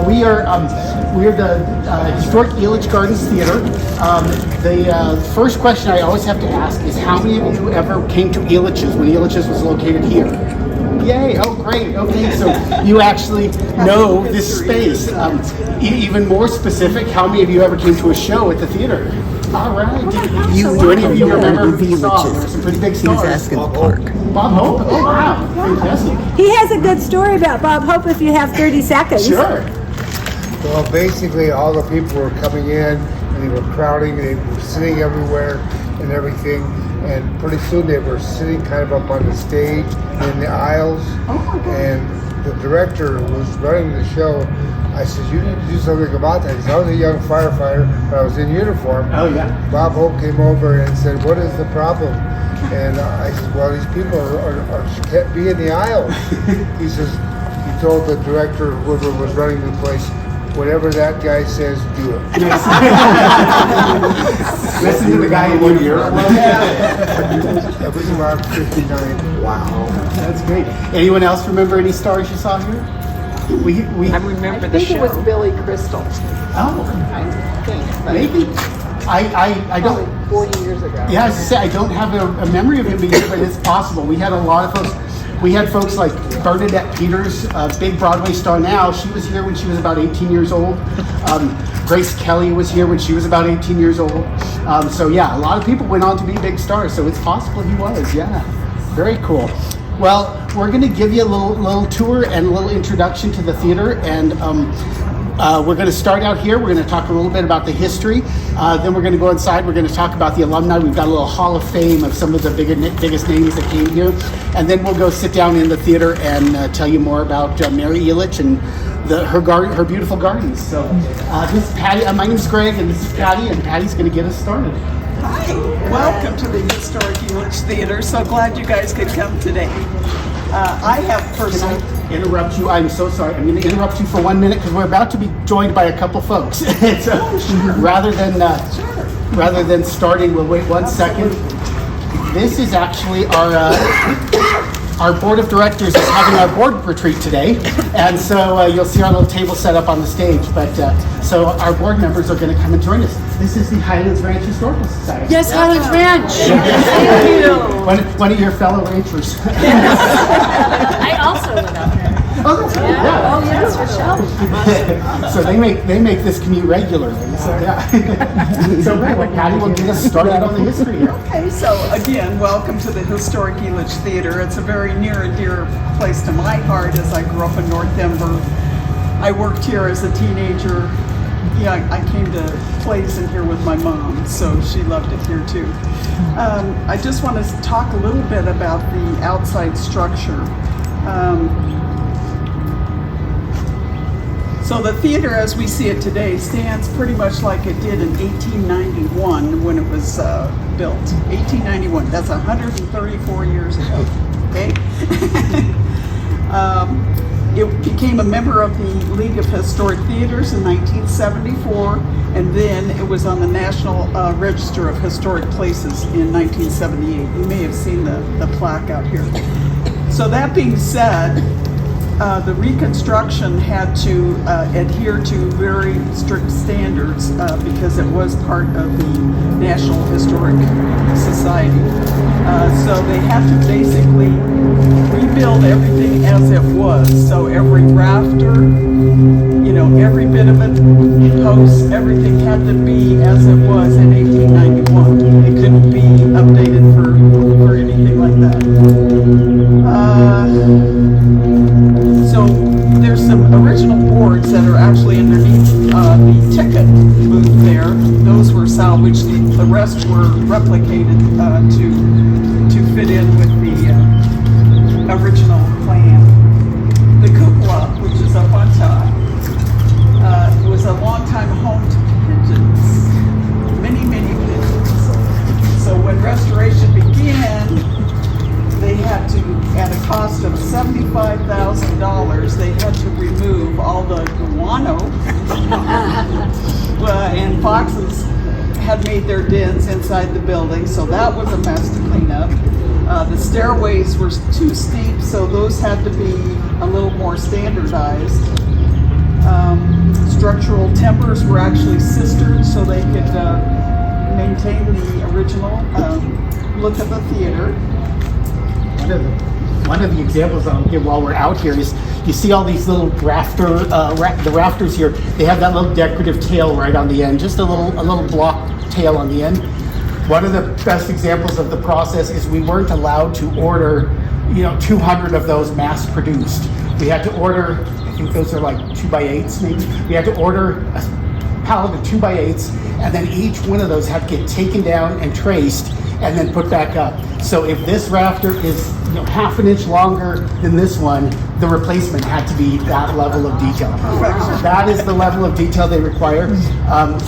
Well, we're the historic Elitch Gardens Theater. The first question I always have to ask is how many of you ever came to Elitch's when Elitch's was located here? Yay! Oh, great. Okay, so you actually know this space. Even more specific, how many of you ever came to a show at the theater? All right. Do any of you remember who you saw? There were some pretty big stars. He's asking the park. Bob Hope? Oh, wow. Fantastic. He has a good story about Bob Hope if you have 30 seconds. Sure. Well, basically, all the people were coming in, and they were crowding, they were sitting everywhere and everything, and pretty soon they were sitting kind of up on the stage in the aisles, and the director who was running the show, I said, you need to do something about that, because I was a young firefighter, but I was in uniform. Oh, yeah. Bob Hope came over and said, what is the problem? And I said, well, these people can't be in the aisles. He says, he told the director, whoever was running the place, whatever that guy says, do it. Listen to the guy in your ear. That was around 59. Wow, that's great. Anyone else remember any stars you saw here? I remember the show. I think it was Billy Crystal. Oh, I think. maybe. I don't. Probably 40 years ago. Yeah, I was to say, I don't have a memory of him being here, but it's possible. We had a lot of folks. We had folks like Bernadette Peters, a big Broadway star now. She was here when she was about 18 years old. Grace Kelly was here when she was about 18 years old. So yeah, a lot of people went on to be big stars. So it's possible he was. Yeah, very cool. Well, we're going to give you a little tour and a little introduction to the theater, and we're going to start out here. We're going to talk a little bit about the history. Then we're going to go inside. We're going to talk about the alumni. We've got a little hall of fame of some of the biggest names that came here. And then we'll go sit down in the theater and tell you more about Mary Elitch and her beautiful gardens. So this is Patty. My name's Greg, and this is Patty, and Patty's going to get us started. Hi, welcome to the Historic Elitch Theater. So glad you guys could come today. I have personally... Can I interrupt you? I'm so sorry. I'm going to interrupt you for 1 minute because we're about to be joined by a couple folks. So rather than starting, we'll wait 1 second. This is actually our board of directors is having our board retreat today, and so you'll see our little table set up on the stage. But so our board members are going to come and join us. This is the Highlands Ranch Historical Society. Yes, Highlands Ranch. Thank you. One of your fellow ranchers. I also live out there. Oh, that's right. Yeah. Oh, yes, Rochelle. So they make this commute regularly. So yeah. So right, Patty will get us started on the history here. Okay, so again, welcome to the Historic Elitch Theater. It's a very near and dear place to my heart as I grew up in North Denver. I worked here as a teenager. Yeah, I came to plays in here with my mom, so she loved it here too. I just want to talk a little bit about the outside structure. So the theater as we see it today stands pretty much like it did in 1891 when it was built. 1891, that's 134 years ago, okay? It became a member of the League of Historic Theaters in 1974, and then it was on the National Register of Historic Places in 1978. You may have seen the plaque out here. So that being said, the reconstruction had to adhere to very strict standards because it was part of the National Historic Society. So they had to basically rebuild everything as it was. So every rafter, every bit of it, posts, everything had to be as it was in 1891. It couldn't be updated for anything like that. So there's some original boards that are actually underneath the ticket booth there. Those were salvaged. The rest were replicated to fit in with the original plan. The cupola, which is up on top, was a long-time home to pigeons. Many, many pigeons. So when restoration began, they had to, at a cost of $75,000, they had to remove all the guano and foxes had made their dens inside the building, so that was a mess to clean up. The stairways were too steep, so those had to be a little more standardized. Structural timbers were actually sistered so they could maintain the original look of the theater. One of the examples I'll give while we're out here is you see all these little the rafters here. They have that little decorative tail right on the end, just a little block tail on the end. One of the best examples of the process is we weren't allowed to order, 200 of those mass produced. We had to order, I think those are like 2x8s maybe. We had to order a pallet of 2x8s, and then each one of those had to get taken down and traced and then put back up. So if this rafter is half an inch longer than this one, the replacement had to be that level of detail. That is the level of detail they require.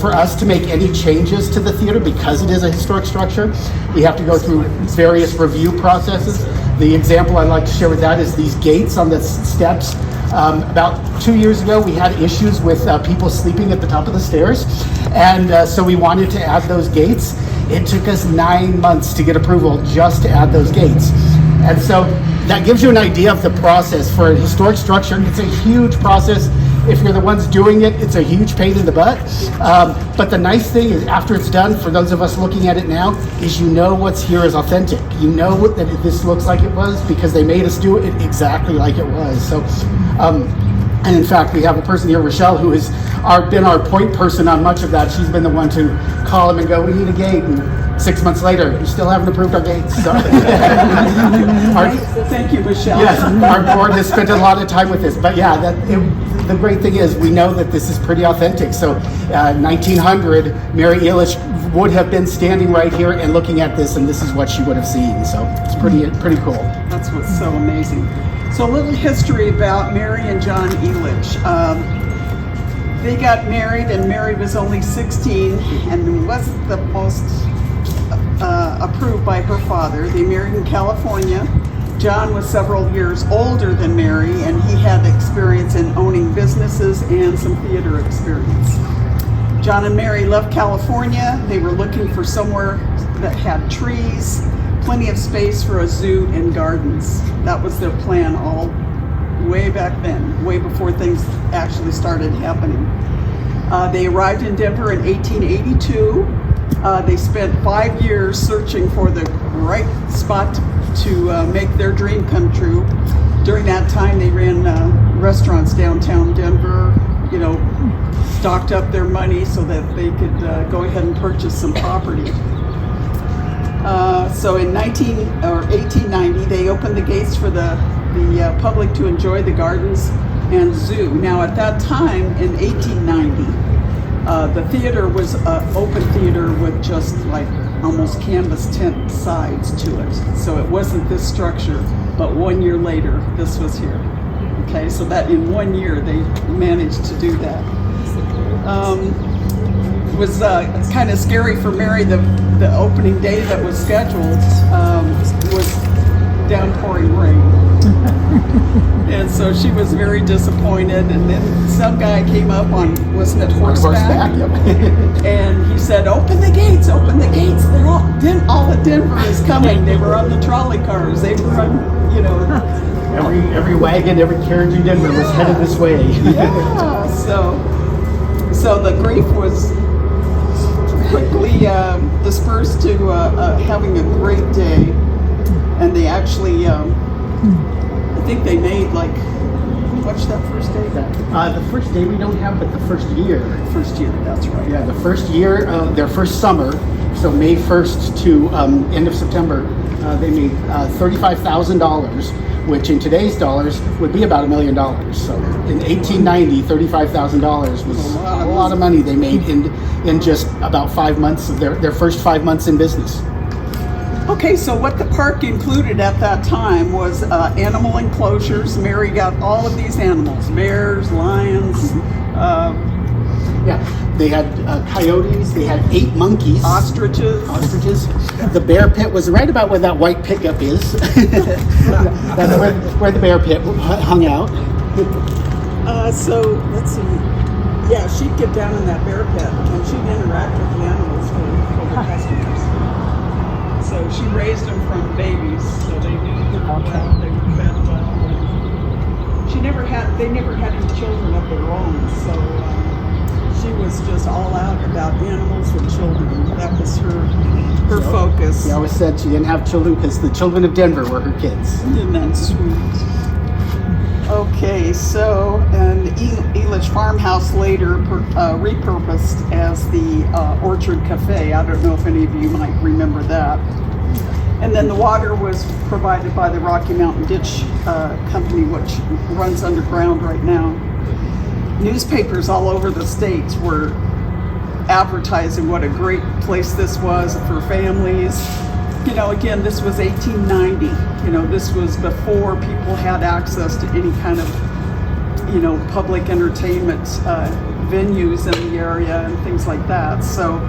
For us to make any changes to the theater, because it is a historic structure, we have to go through various review processes. The example I'd like to share with that is these gates on the steps. About 2 years ago, we had issues with people sleeping at the top of the stairs, and so we wanted to add those gates. It took us 9 months to get approval just to add those gates. And so that gives you an idea of the process for a historic structure. It's a huge process. If you're the ones doing it, it's a huge pain in the butt. But the nice thing is after it's done, for those of us looking at it now, is what's here is authentic. You know that this looks like it was because they made us do it exactly like it was. So, and in fact, we have a person here, Rochelle, who has been our point person on much of that. She's been the one to call him and go, we need a gate. And 6 months later, we still haven't approved our gates. So. Thank you, Michelle. Yes, our board has spent a lot of time with this. But yeah, the great thing is we know that this is pretty authentic. So 1900, Mary Elitch would have been standing right here and looking at this, and this is what she would have seen. So it's pretty cool. That's what's so amazing. So a little history about Mary and John Elitch. They got married, and Mary was only 16 and wasn't the most approved by her father. They married in California. John was several years older than Mary, and he had experience in owning businesses and some theater experience. John and Mary left California. They were looking for somewhere that had trees, plenty of space for a zoo and gardens. That was their plan all way back then, way before things actually started happening. They arrived in Denver in 1882. They spent 5 years searching for the right spot to make their dream come true. During that time, they ran restaurants downtown Denver, stocked up their money so that they could go ahead and purchase some property. So in 1890, they opened the gates for the public to enjoy the gardens and zoo. Now at that time, in 1890, the theater was an open theater with just like almost canvas tent sides to it. So it wasn't this structure, but 1 year later, this was here. Okay, so that in 1 year, they managed to do that. It was kind of scary for Mary. The opening day that was scheduled was downpouring rain. And so she was very disappointed. And then some guy came up on, wasn't it horseback? Yep. And he said, open the gates, open the gates. They're all of Denver is coming. They were on the trolley cars. They were on, Every wagon, every carriage in Denver was headed this way. Yeah, so the grief was quickly dispersed to having a great day, and they actually, I think they made what's that first day? The first day we don't have, but the first year. First year, that's right. Yeah, the first year, their first summer, so May 1st to end of September, they made $35,000, which in today's dollars would be about $1 million. So in 1890, $35,000 was a lot of money they made in just about 5 months of their first 5 months in business. Okay, so what the park included at that time was animal enclosures. Mary got all of these animals, bears, lions, they had coyotes, they had 8 monkeys. ostriches. The bear pit was right about where that white pickup is. That's where the bear pit hung out. So let's see. Yeah, she'd get down in that bear pit and she'd interact with the animals for the customers. So she raised them from babies, so they knew they were well, they were fed well. She they never had any children of their own, so she was just all out about animals and children. That was her focus. She always said she didn't have children because the children of Denver were her kids. Isn't that sweet? Okay, so an Elitch farmhouse later repurposed as the Orchard Cafe. I don't know if any of you might remember that. And then the water was provided by the Rocky Mountain Ditch Company, which runs underground right now. Newspapers all over the states were advertising what a great place this was for families. You know, again, this was 1890. You know, this was before people had access to any kind of, you know, public entertainment venues in the area and things like that. So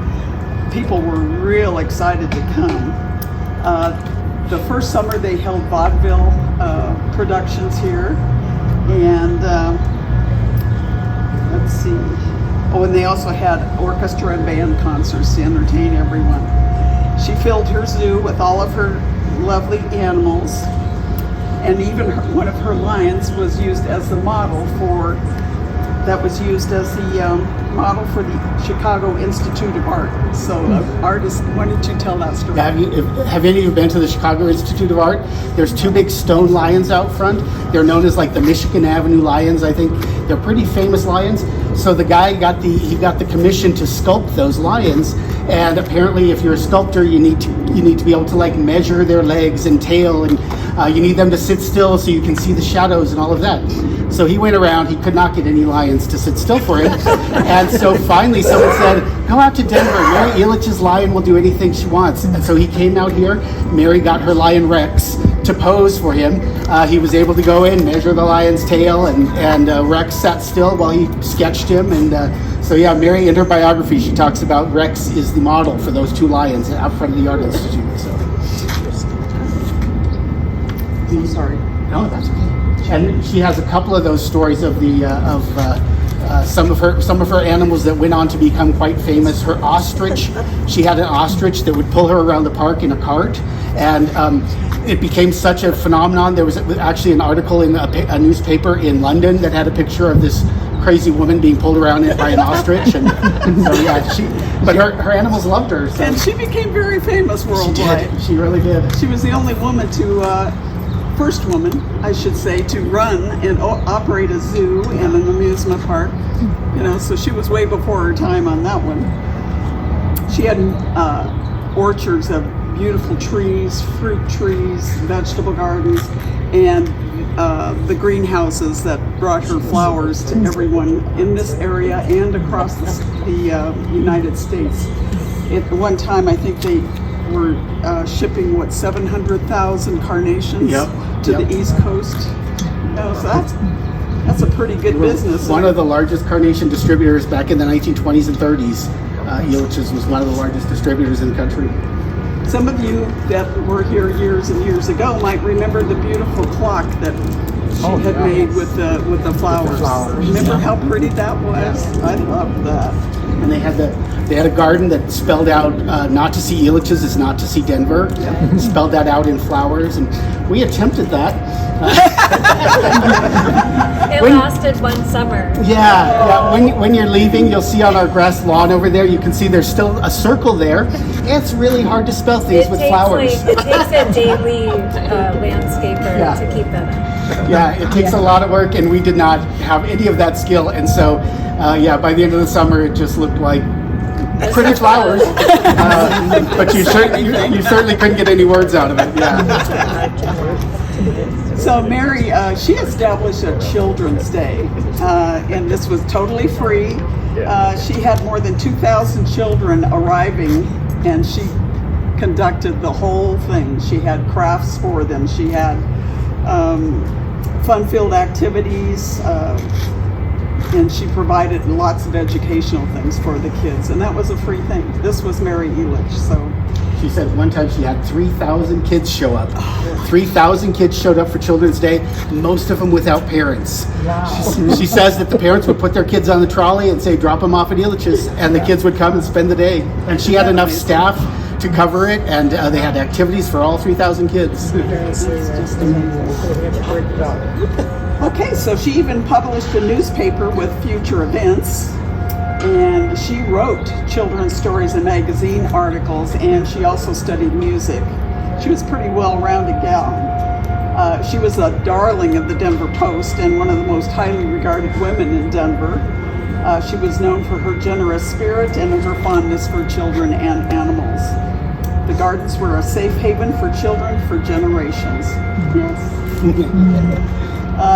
people were real excited to come. The first summer they held vaudeville productions here, and let's see. Oh, and they also had orchestra and band concerts to entertain everyone. She filled her zoo with all of her lovely animals, and even one of her lions was used as the model for the Chicago Institute of Art. So, artist, why don't you tell that story? Have any of you been to the Chicago Institute of Art? There's two big stone lions out front. They're known as like the Michigan Avenue lions, I think. They're pretty famous lions. So the guy got the commission to sculpt those lions, and apparently if you're a sculptor, you need to be able to like measure their legs and tail, and you need them to sit still so you can see the shadows and all of that. So he went around, he could not get any lions to sit still for him. And so finally someone said, go out to Denver, Mary Elitch's lion will do anything she wants. And so he came out here, Mary got her lion Rex to pose for him. He was able to go in, measure the lion's tail, and Rex sat still while he sketched him. And so yeah, Mary, in her biography, she talks about Rex is the model for those two lions out front of the Art Institute. So. I'm sorry. No, that's okay. And she has a couple of those stories of the some of her animals that went on to become quite famous. Her ostrich, she had an ostrich that would pull her around the park in a cart, and it became such a phenomenon. There was actually an article in a newspaper in London that had a picture of this crazy woman being pulled around by an ostrich, and so yeah, but her animals loved her. So. And she became very famous worldwide. She did. She really did. She was the only woman first woman, I should say, to run and operate a zoo and an amusement park. You know, so she was way before her time on that one. She had orchards of beautiful trees, fruit trees, vegetable gardens, and the greenhouses that brought her flowers to everyone in this area and across the United States. At one time, I think they were shipping 700,000 carnations to the East Coast. So that's a pretty good business. One of the largest carnation distributors back in the 1920s and 30s. Elitch's was one of the largest distributors in the country. Some of you that were here years and years ago might remember the beautiful clock that she had made with the flowers. Remember how pretty that was? Yeah. I loved that. And they had a garden that spelled out not to see Elitch's is not to see Denver. Yep. Spelled that out in flowers, and we attempted that. It lasted one summer. Yeah. When you're leaving, you'll see on our grass lawn over there, you can see there's still a circle there. It's really hard to spell things with flowers. It takes a daily landscaper to keep that up. Yeah, it takes a lot of work, and we did not have any of that skill, and so by the end of the summer, it just looked like pretty flowers, but you certainly couldn't get any words out of it. Yeah. So Mary, she established a Children's Day, and this was totally free. She had more than 2,000 children arriving, and she conducted the whole thing. She had crafts for them. She had fun-filled activities, and she provided lots of educational things for the kids, and that was a free thing. This was Mary Elitch. So she said one time she had 3,000 kids show up. 3,000 kids showed up for Children's Day, most of them without parents. Wow. She says that the parents would put their kids on the trolley and say, drop them off at Elitch's, and the kids would come and spend the day. And she had enough staff to cover it, and they had activities for all 3,000 kids. It's just amazing. Okay, so she even published a newspaper with future events, and she wrote children's stories and magazine articles, and she also studied music. She was a pretty well-rounded gal. She was a darling of the Denver Post and one of the most highly regarded women in Denver. She was known for her generous spirit and her fondness for children and animals. The gardens were a safe haven for children for generations. Yes.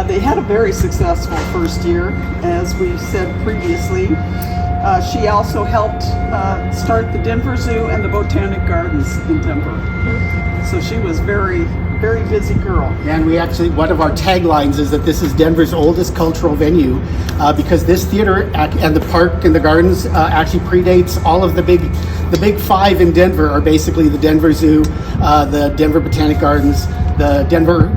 They had a very successful first year, as we said previously. She also helped start the Denver Zoo and the Botanic Gardens in Denver. So she was very busy girl. And we actually, one of our taglines is that this is Denver's oldest cultural venue because this theater and the park and the gardens actually predates all of the big five in Denver are basically the Denver Zoo, the Denver Botanic Gardens, the Denver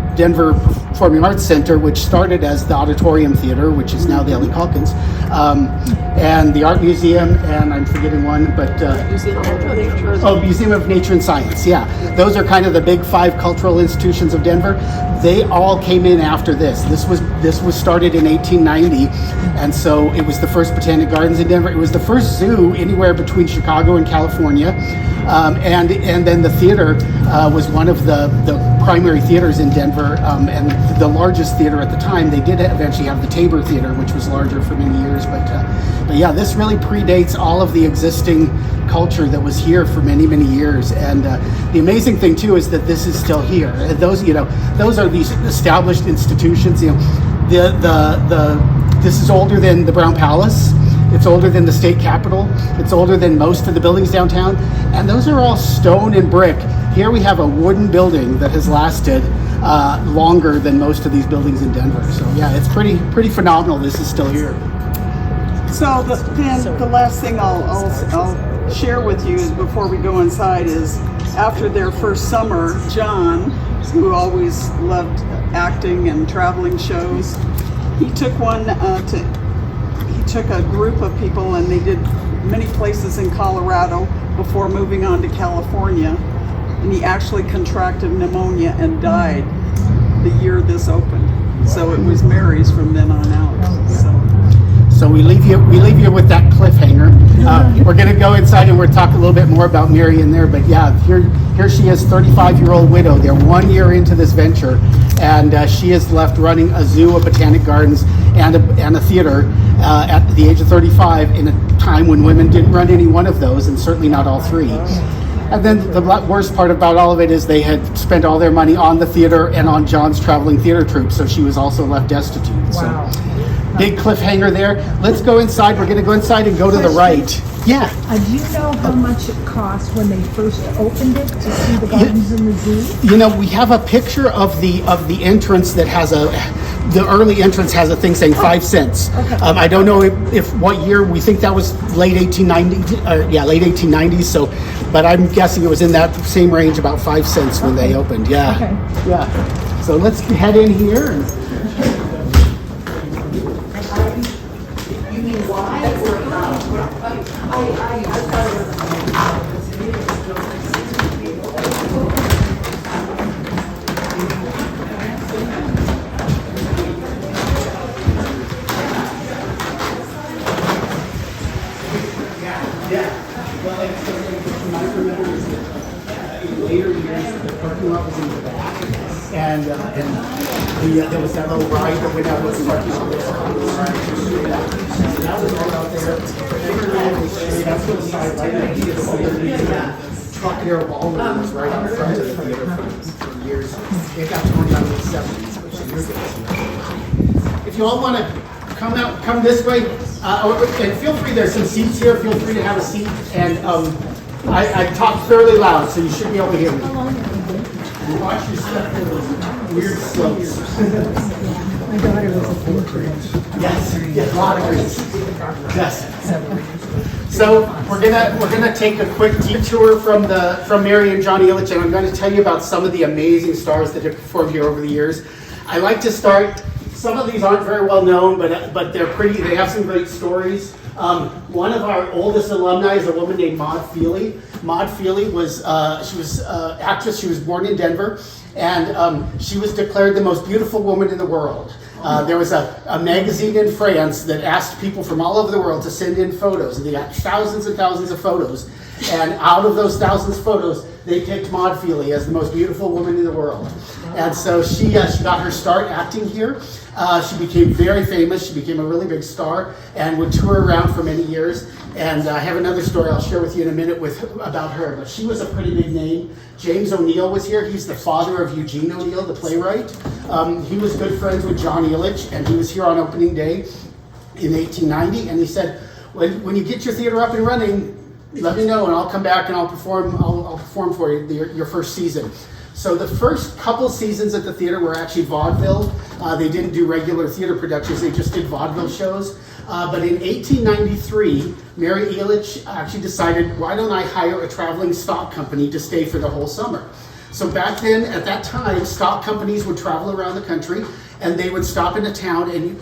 Performing Arts Center, which started as the Auditorium Theater, which is now the Ellie Calkins, and the Art Museum, and I'm forgetting one, but Museum of Nature and Science. Yeah, those are kind of the big five cultural institutions of Denver. They all came in after this. This was started in 1890, and so it was the first Botanic Gardens in Denver. It was the first zoo anywhere between Chicago and California, and then the theater was one of the primary theaters in Denver, and the largest theater at the time. They did eventually have the Tabor Theater, which was larger for many years, but yeah, this really predates all of the existing culture that was here for many years. And the amazing thing too is that this is still here. Those are these established institutions. This is older than the Brown Palace. It's older than the state capitol. It's older than most of the buildings downtown. And those are all stone and brick. Here we have a wooden building that has lasted longer than most of these buildings in Denver. So yeah, it's pretty phenomenal. This is still here. So the last thing I'll share with you is before we go inside is after their first summer, John, who always loved acting and traveling shows, he took a group of people and they did many places in Colorado before moving on to California, and he actually contracted pneumonia and died the year this opened. So it was Mary's from then on out. So we leave you with that cliffhanger. We're going to go inside and we'll talk a little bit more about Mary in there. But yeah, here she is, 35-year-old widow. They're 1 year into this venture, and she is left running a zoo, a botanic gardens, and a theater at the age of 35 in a time when women didn't run any one of those, and certainly not all three. And then the worst part about all of it is they had spent all their money on the theater and on John's traveling theater troupe, so she was also left destitute. Wow. So big cliffhanger there. Let's go inside. We're going to go inside and go to the right. Yeah. Do you know how much it cost when they first opened it to see the gardens in the zoo? We have a picture of the entrance that has the early entrance has a thing saying 5 cents. Okay. I don't know if what year. We think that was late 1890s. So, but I'm guessing it was in that same range, about 5 cents when they opened. Yeah. Okay. Yeah. So let's head in here. And you mean why or how? Later years, the parking lot was in the back, and there was that little ride that went out with the parking lot. That was all out there. That's what the side right there. Truck Air Ballroom was right in front of the theater for years. It got torn down in the 70s, which is years ago. If you all want to come this way, and feel free. There's some seats here. Feel free to have a seat. And I talk fairly loud, so you should be able to hear me. And watch your step for those weird slopes. My daughter was a painter. Yes, a lot of greens. Yes. So we're gonna take a quick detour from Mary and John Elitch, and I'm going to tell you about some of the amazing stars that have performed here over the years. I like to start. Some of these aren't very well known, but they're pretty. They have some great stories. One of our oldest alumni is a woman named Maud Feely. Maud Feely was actress. She was born in Denver, and she was declared the most beautiful woman in the world. There was a magazine in France that asked people from all over the world to send in photos, and they got thousands and thousands of photos. And out of those thousands of photos, they picked Maud Feely as the most beautiful woman in the world. And so she got her start acting here. She became very famous. She became a really big star and would tour around for many years. And I have another story I'll share with you in a minute about her. But she was a pretty big name. James O'Neill was here. He's the father of Eugene O'Neill, the playwright. He was good friends with John Elitch, and he was here on opening day in 1890. And he said, when you get your theater up and running, let me know, and I'll come back and I'll perform for you your first season. So the first couple seasons at the theater were actually vaudeville. They didn't do regular theater productions, they just did vaudeville shows. But in 1893, Mary Elitch actually decided, why don't I hire a traveling stock company to stay for the whole summer? So back then, at that time, stock companies would travel around the country, and they would stop in a town, and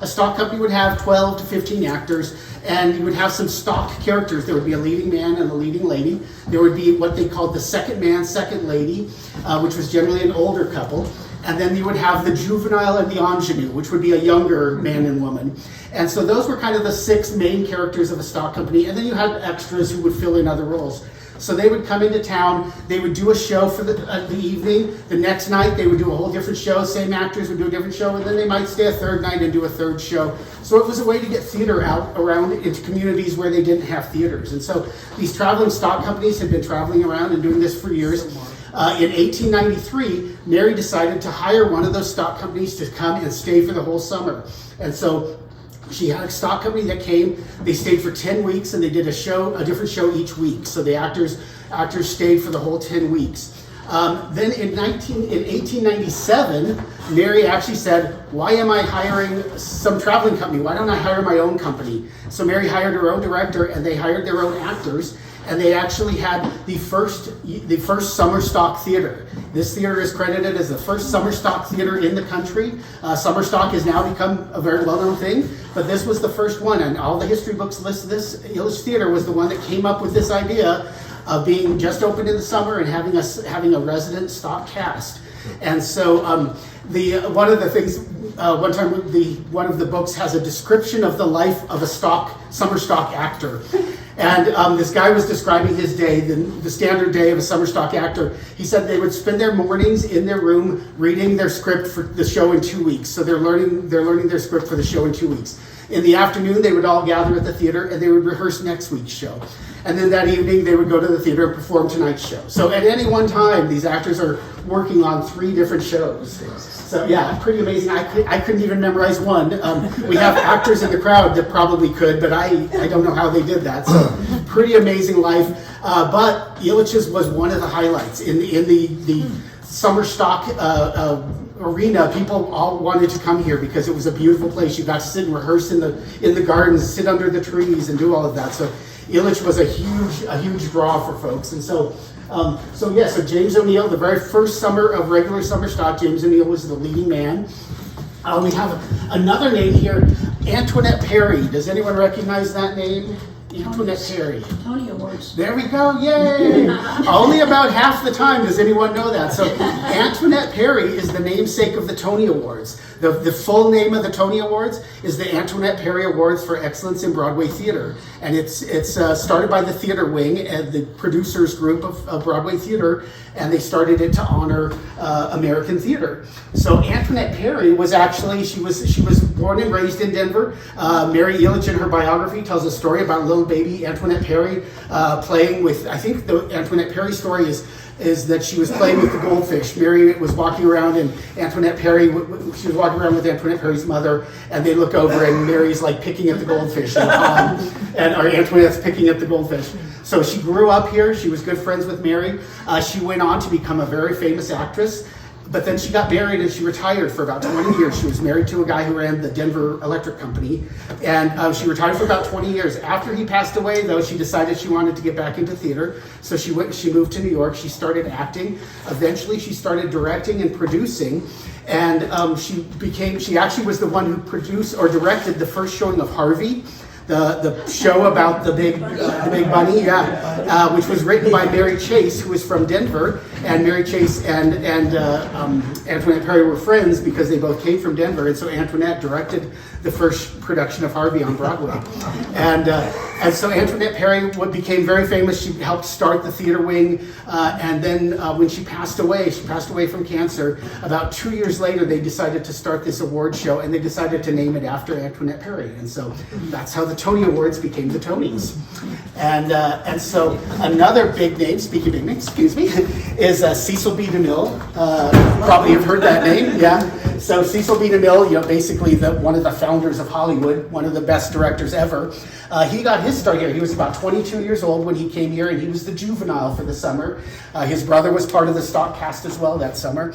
a stock company would have 12 to 15 actors, and you would have some stock characters. There would be a leading man and a leading lady. There would be what they called the second man, second lady, which was generally an older couple. And then you would have the juvenile and the ingenue, which would be a younger man and woman. And so those were kind of the 6 main characters of a stock company. And then you had extras who would fill in other roles. So they would come into town, they would do a show for the evening. The next night they would do a whole different show, same actors would do a different show, and then they might stay a third night and do a third show. So it was a way to get theater out around into communities where they didn't have theaters. And so these traveling stock companies had been traveling around and doing this for years. In 1893, Mary decided to hire one of those stock companies to come and stay for the whole summer. And so she had a stock company that came. They stayed for 10 weeks, and they did a different show each week. So the actors stayed for the whole 10 weeks. Then in 1897, Mary actually said, why am I hiring some traveling company? Why don't I hire my own company? So Mary hired her own director, and they hired their own actors. And they actually had the first summer stock theater. This theater is credited as the first summer stock theater in the country. Summer stock has now become a very well-known thing, but this was the first one, and all the history books list this. Elitch Theater was the one that came up with this idea of being just opened in the summer and having a resident stock cast. And so one of the things, one time one of the books has a description of the life of a summer stock actor. And this guy was describing his day, the standard day of a summer stock actor. He said they would spend their mornings in their room reading their script for the show in 2 weeks. So they're learning their script for the show in 2 weeks. In the afternoon, they would all gather at the theater and they would rehearse next week's show. And then that evening, they would go to the theater and perform tonight's show. So at any one time, these actors are working on 3 different shows. So yeah, pretty amazing. I couldn't even memorize one. We have actors in the crowd that probably could, but I don't know how they did that. So pretty amazing life. But Elitch's was one of the highlights in the summer stock arena. People all wanted to come here because it was a beautiful place. You got to sit and rehearse in the gardens, sit under the trees, and do all of that. So Elitch was a huge draw for folks. And so James O'Neill, the very first summer of regular summer stock, James O'Neill was the leading man. We have another name here, Antoinette Perry. Does anyone recognize that name? Antoinette Perry. Tony Awards. There we go, yay! Only about half the time does anyone know that. So Antoinette Perry is the namesake of the Tony Awards. The full name of the Tony Awards is the Antoinette Perry Awards for Excellence in Broadway Theater. And it's started by the Theater Wing and the producers group of Broadway Theater, and they started it to honor American theater. So Antoinette Perry was actually, she was born and raised in Denver. Mary Elitch in her biography tells a story about little baby Antoinette Perry playing with, I think the Antoinette Perry story is that she was playing with the goldfish. Mary was walking around, and Antoinette Perry, she was walking around with Antoinette Perry's mother, and they look over, and Mary's like picking at the goldfish, or Antoinette's picking at the goldfish. So she grew up here. She was good friends with Mary. She went on to become a very famous actress. But then she got married and she retired for about 20 years. She was married to a guy who ran the Denver Electric Company. And she retired for about 20 years. After he passed away, though, she decided she wanted to get back into theater. So she moved to New York. She started acting. Eventually, she started directing and producing. And she actually was the one who produced or directed the first showing of Harvey, the show about the big bunny, yeah. which was written by Mary Chase, who is from Denver. And Mary Chase and Antoinette Perry were friends because they both came from Denver. And so Antoinette directed the first production of Harvey on Broadway. And so Antoinette Perry became very famous. She helped start the theater wing. And then when she passed away from cancer. About 2 years later, they decided to start this award show, and they decided to name it after Antoinette Perry. And so that's how the Tony Awards became the Tonys. And so another big name, speaking of big names, excuse me, is Cecil B. DeMille. Probably have heard that name, yeah. So Cecil B. DeMille, basically one of the founders of Hollywood, one of the best directors ever. He got his start here. He was about 22 years old when he came here, and he was the juvenile for the summer. His brother was part of the stock cast as well that summer.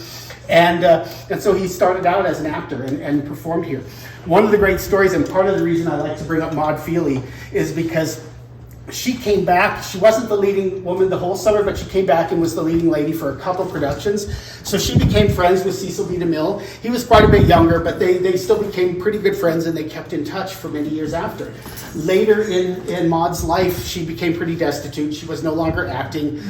And so he started out as an actor and performed here. One of the great stories, and part of the reason I like to bring up Maud Feely, is because she came back. She wasn't the leading woman the whole summer, but she came back and was the leading lady for a couple productions. So she became friends with Cecil B. DeMille. He was quite a bit younger, but they still became pretty good friends, and they kept in touch for many years after. Later in Maud's life, she became pretty destitute. She was no longer acting.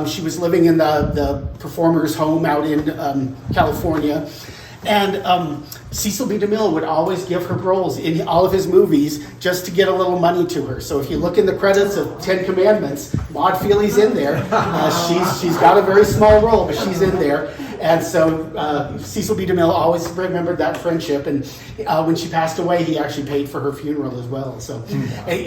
She was living in the performer's home out in California. And Cecil B. DeMille would always give her roles in all of his movies just to get a little money to her. So if you look in the credits of 10 Commandments, Maud Feely's in there. She's got a very small role, but she's in there. And so Cecil B. DeMille always remembered that friendship. And when she passed away, he actually paid for her funeral as well. So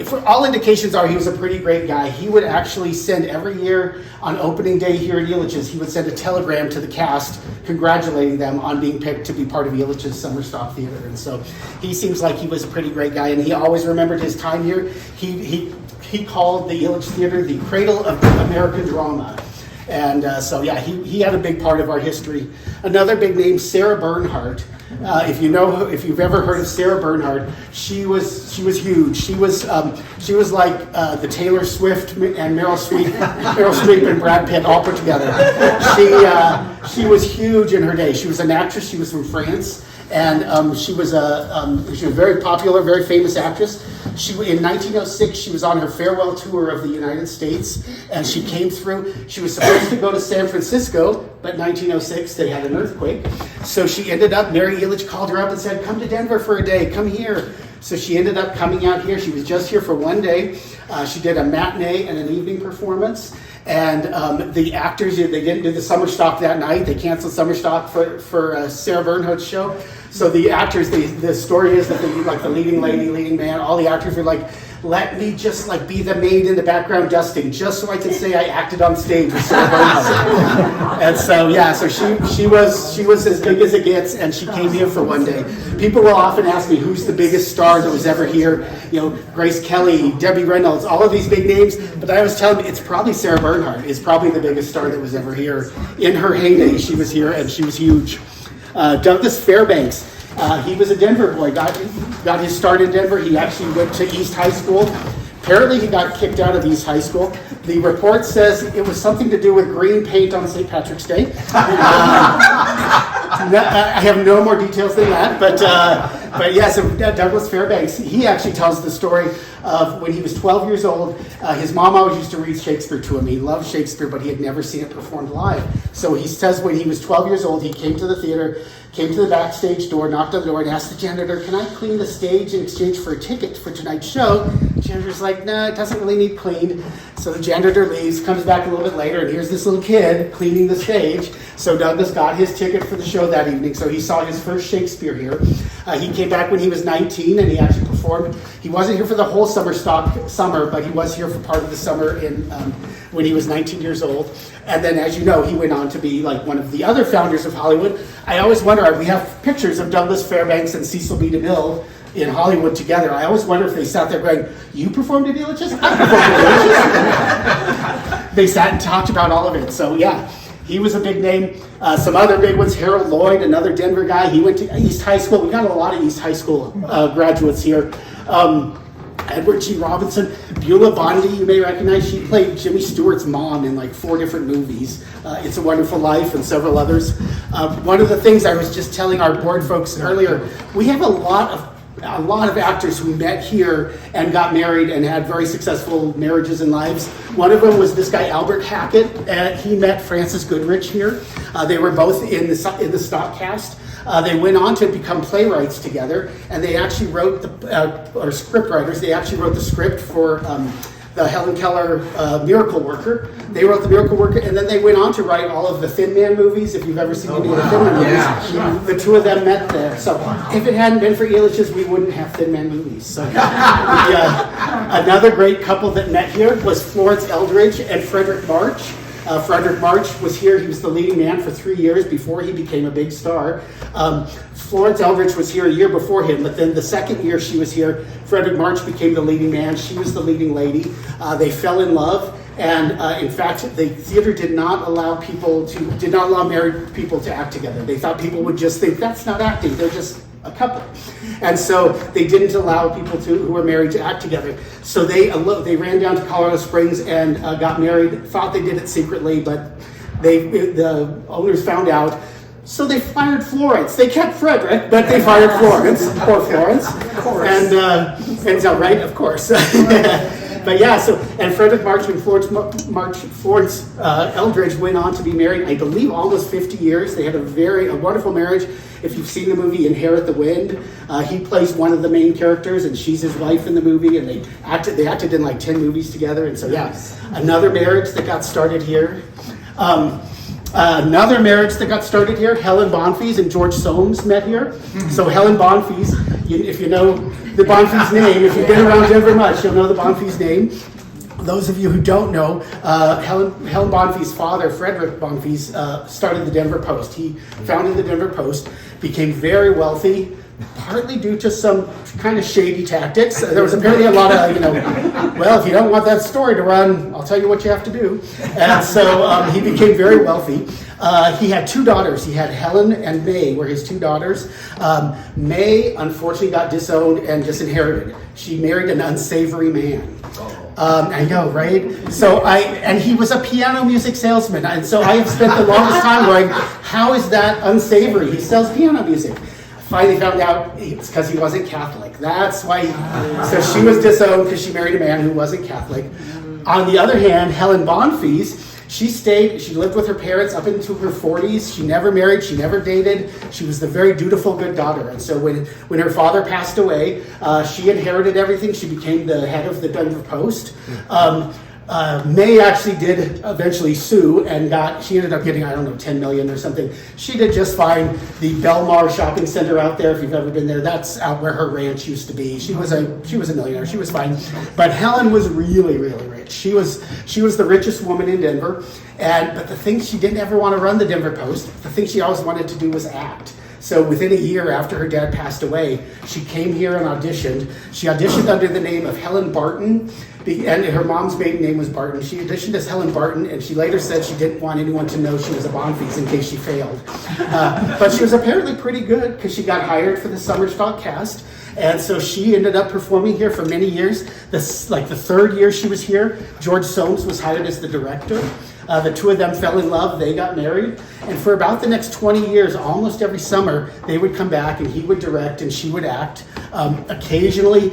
for all indications are he was a pretty great guy. He would actually send every year on opening day here at Elitch's, he would send a telegram to the cast congratulating them on being picked to be part of Elitch's Summer Stock Theater. And so he seems like he was a pretty great guy, and he always remembered his time here. He called the Elitch Theater the cradle of American drama. And so yeah, he had a big part of our history. Another big name, Sarah Bernhardt. If you've ever heard of Sarah Bernhardt, she was huge. She was like the Taylor Swift and Meryl Streep and Brad Pitt all put together. She was huge in her day. She was an actress. She was from France, and she was a very popular, very famous actress. In 1906, she was on her farewell tour of the United States, and she came through. She was supposed to go to San Francisco, but 1906, they had an earthquake. So she ended up, Mary Elitch called her up and said, come to Denver for a day, come here. So she ended up coming out here. She was just here for one day. She did a matinee and an evening performance. And the actors, they didn't do the summer stock that night. They canceled summer stock for Sarah Bernhardt's show. So the actors, the story is that the leading lady, leading man, all the actors were like, let me just be the maid in the background dusting, just so I can say I acted on stage with Sarah Bernhardt. And so yeah, so she was as big as it gets, and she came here for one day. People will often ask me who's the biggest star that was ever here. Grace Kelly, Debbie Reynolds, all of these big names. But I always tell them it's probably Sarah Bernhardt is probably the biggest star that was ever here. In her heyday, she was here, and she was huge. Douglas Fairbanks. He was a Denver boy, got his start in Denver. He actually went to East High School. Apparently he got kicked out of East High School. The report says it was something to do with green paint on St. Patrick's Day. I have no more details than that, but yeah, so Douglas Fairbanks, he actually tells the story of when he was 12 years old. His mom always used to read Shakespeare to him. He loved Shakespeare, but he had never seen it performed live. So he says when he was 12 years old, he came to the theater, came to the backstage door, knocked on the door, and asked the janitor, can I clean the stage in exchange for a ticket for tonight's show? The janitor's like, no, it doesn't really need cleaned. So the janitor leaves, comes back a little bit later, and here's this little kid cleaning the stage. So Douglas got his ticket for the show that evening, so he saw his first Shakespeare here. He came back when he was 19, and he actually performed. He wasn't here for the whole summer, but he was here for part of the summer when he was 19 years old. And then, as you know, he went on to be one of the other founders of Hollywood. I always wonder, we have pictures of Douglas Fairbanks and Cecil B. DeMille in Hollywood together. I always wonder if they sat there going, you performed at Elitch's? I performed at Elitch's. They sat and talked about all of it. So yeah, he was a big name. Some other big ones, Harold Lloyd, another Denver guy. He went to East High School. We got a lot of East High School graduates here. Edward G. Robinson, Beulah Bondi, you may recognize. She played Jimmy Stewart's mom in 4 different movies. It's a Wonderful Life and several others. One of the things I was just telling our board folks earlier, we have a lot of a lot of actors who met here and got married and had very successful marriages and lives. One of them was this guy Albert Hackett, and he met Frances Goodrich here. They were both in the stock cast. They went on to become playwrights together, and they actually wrote or script writers. They actually wrote the script for the Helen Keller Miracle Worker. They wrote the Miracle Worker, and then they went on to write all of the Thin Man movies. If you've ever seen any of the Thin Man movies, the two of them met there. So if it hadn't been for Elitch's, we wouldn't have Thin Man movies. So another great couple that met here was Florence Eldridge and Frederick March. Frederick March was here. He was the leading man for 3 years before he became a big star. Florence Eldridge was here a year before him, but then the second year she was here, Frederick March became the leading man. She was the leading lady. They fell in love, and in fact, the theater did not allow married people to act together. They thought people would just think that's not acting; they're just a couple. And so they didn't allow people who were married to act together. So they ran down to Colorado Springs and got married. Thought they did it secretly, but the owners found out. So they fired Florence. They kept Frederick, but they fired Florence. Poor Florence. Of course. And so, right, of course. But yeah, and Frederick March and Florence Eldridge went on to be married, I believe, almost 50 years. They had a wonderful marriage. If you've seen the movie Inherit the Wind, he plays one of the main characters, and she's his wife in the movie. And they acted in like 10 movies together. And so yeah, another marriage that got started here. Another marriage that got started here, Helen Bonfils and George Soames met here. So Helen Bonfils, if you know the Bonfils name, if you've been around Denver much, you'll know the Bonfils name. Those of you who don't know, Helen Bonfils' father, Frederick Bonfils, started the Denver Post. He founded the Denver Post, became very wealthy, partly due to some kind of shady tactics. There was apparently a lot of, well, if you don't want that story to run, I'll tell you what you have to do. And so he became very wealthy. He had two daughters. He had Helen and May were his two daughters. May, unfortunately, got disowned and disinherited. She married an unsavory man. I know, right? And he was a piano music salesman. And so I have spent the longest time going, how is that unsavory? He sells piano music. Finally found out it's because he wasn't Catholic. That's why. So she was disowned because she married a man who wasn't Catholic. On the other hand, Helen Bonfils, she lived with her parents up into her 40s. She never married, she never dated. She was the very dutiful, good daughter. And so when her father passed away, she inherited everything. She became the head of the Denver Post. May actually did eventually sue and she ended up getting, I don't know, $10 million or something. She did just fine. The Belmar shopping center out there, if you've ever been there, that's out where her ranch used to be. She was a millionaire. She was fine. But Helen was really, really rich. She was the richest woman in Denver. But the thing, she didn't ever want to run the Denver Post. The thing she always wanted to do was act. So within a year after her dad passed away, she came here and auditioned. She auditioned under the name of Helen Barton, and her mom's maiden name was Barton. She auditioned as Helen Barton, and she later said she didn't want anyone to know she was a Bonfils in case she failed. But she was apparently pretty good because she got hired for the summer stock cast. And so she ended up performing here for many years. The third year she was here, George Soames was hired as the director. The two of them fell in love, they got married, and for about the next 20 years, almost every summer, they would come back and he would direct and she would act. Occasionally,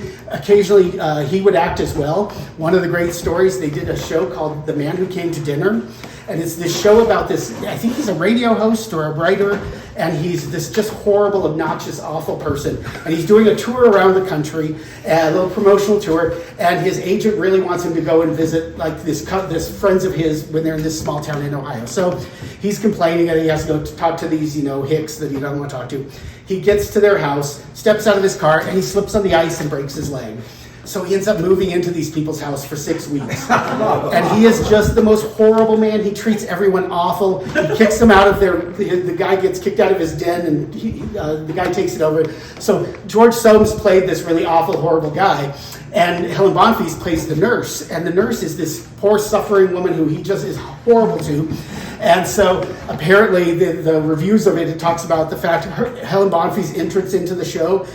he would act as well. One of the great stories, they did a show called The Man Who Came to Dinner, and it's this show about this, I think he's a radio host or a writer, and he's this just horrible, obnoxious, awful person. And he's doing a tour around the country, a little promotional tour, and his agent really wants him to go and visit like this friends of his when they're in this small town in Ohio. So he's complaining that he has to go talk to these, hicks that he doesn't want to talk to. He gets to their house, steps out of his car, and he slips on the ice and breaks his leg. So he ends up moving into these people's house for 6 weeks. And he is just the most horrible man. He treats everyone awful. He kicks them out of the guy gets kicked out of his den, and the guy takes it over. So George Soames played this really awful, horrible guy. And Helen Bonfils plays the nurse. And the nurse is this poor, suffering woman who he just is horrible to. And so apparently the reviews of it talks about the fact Helen Bonfils' entrance into the show.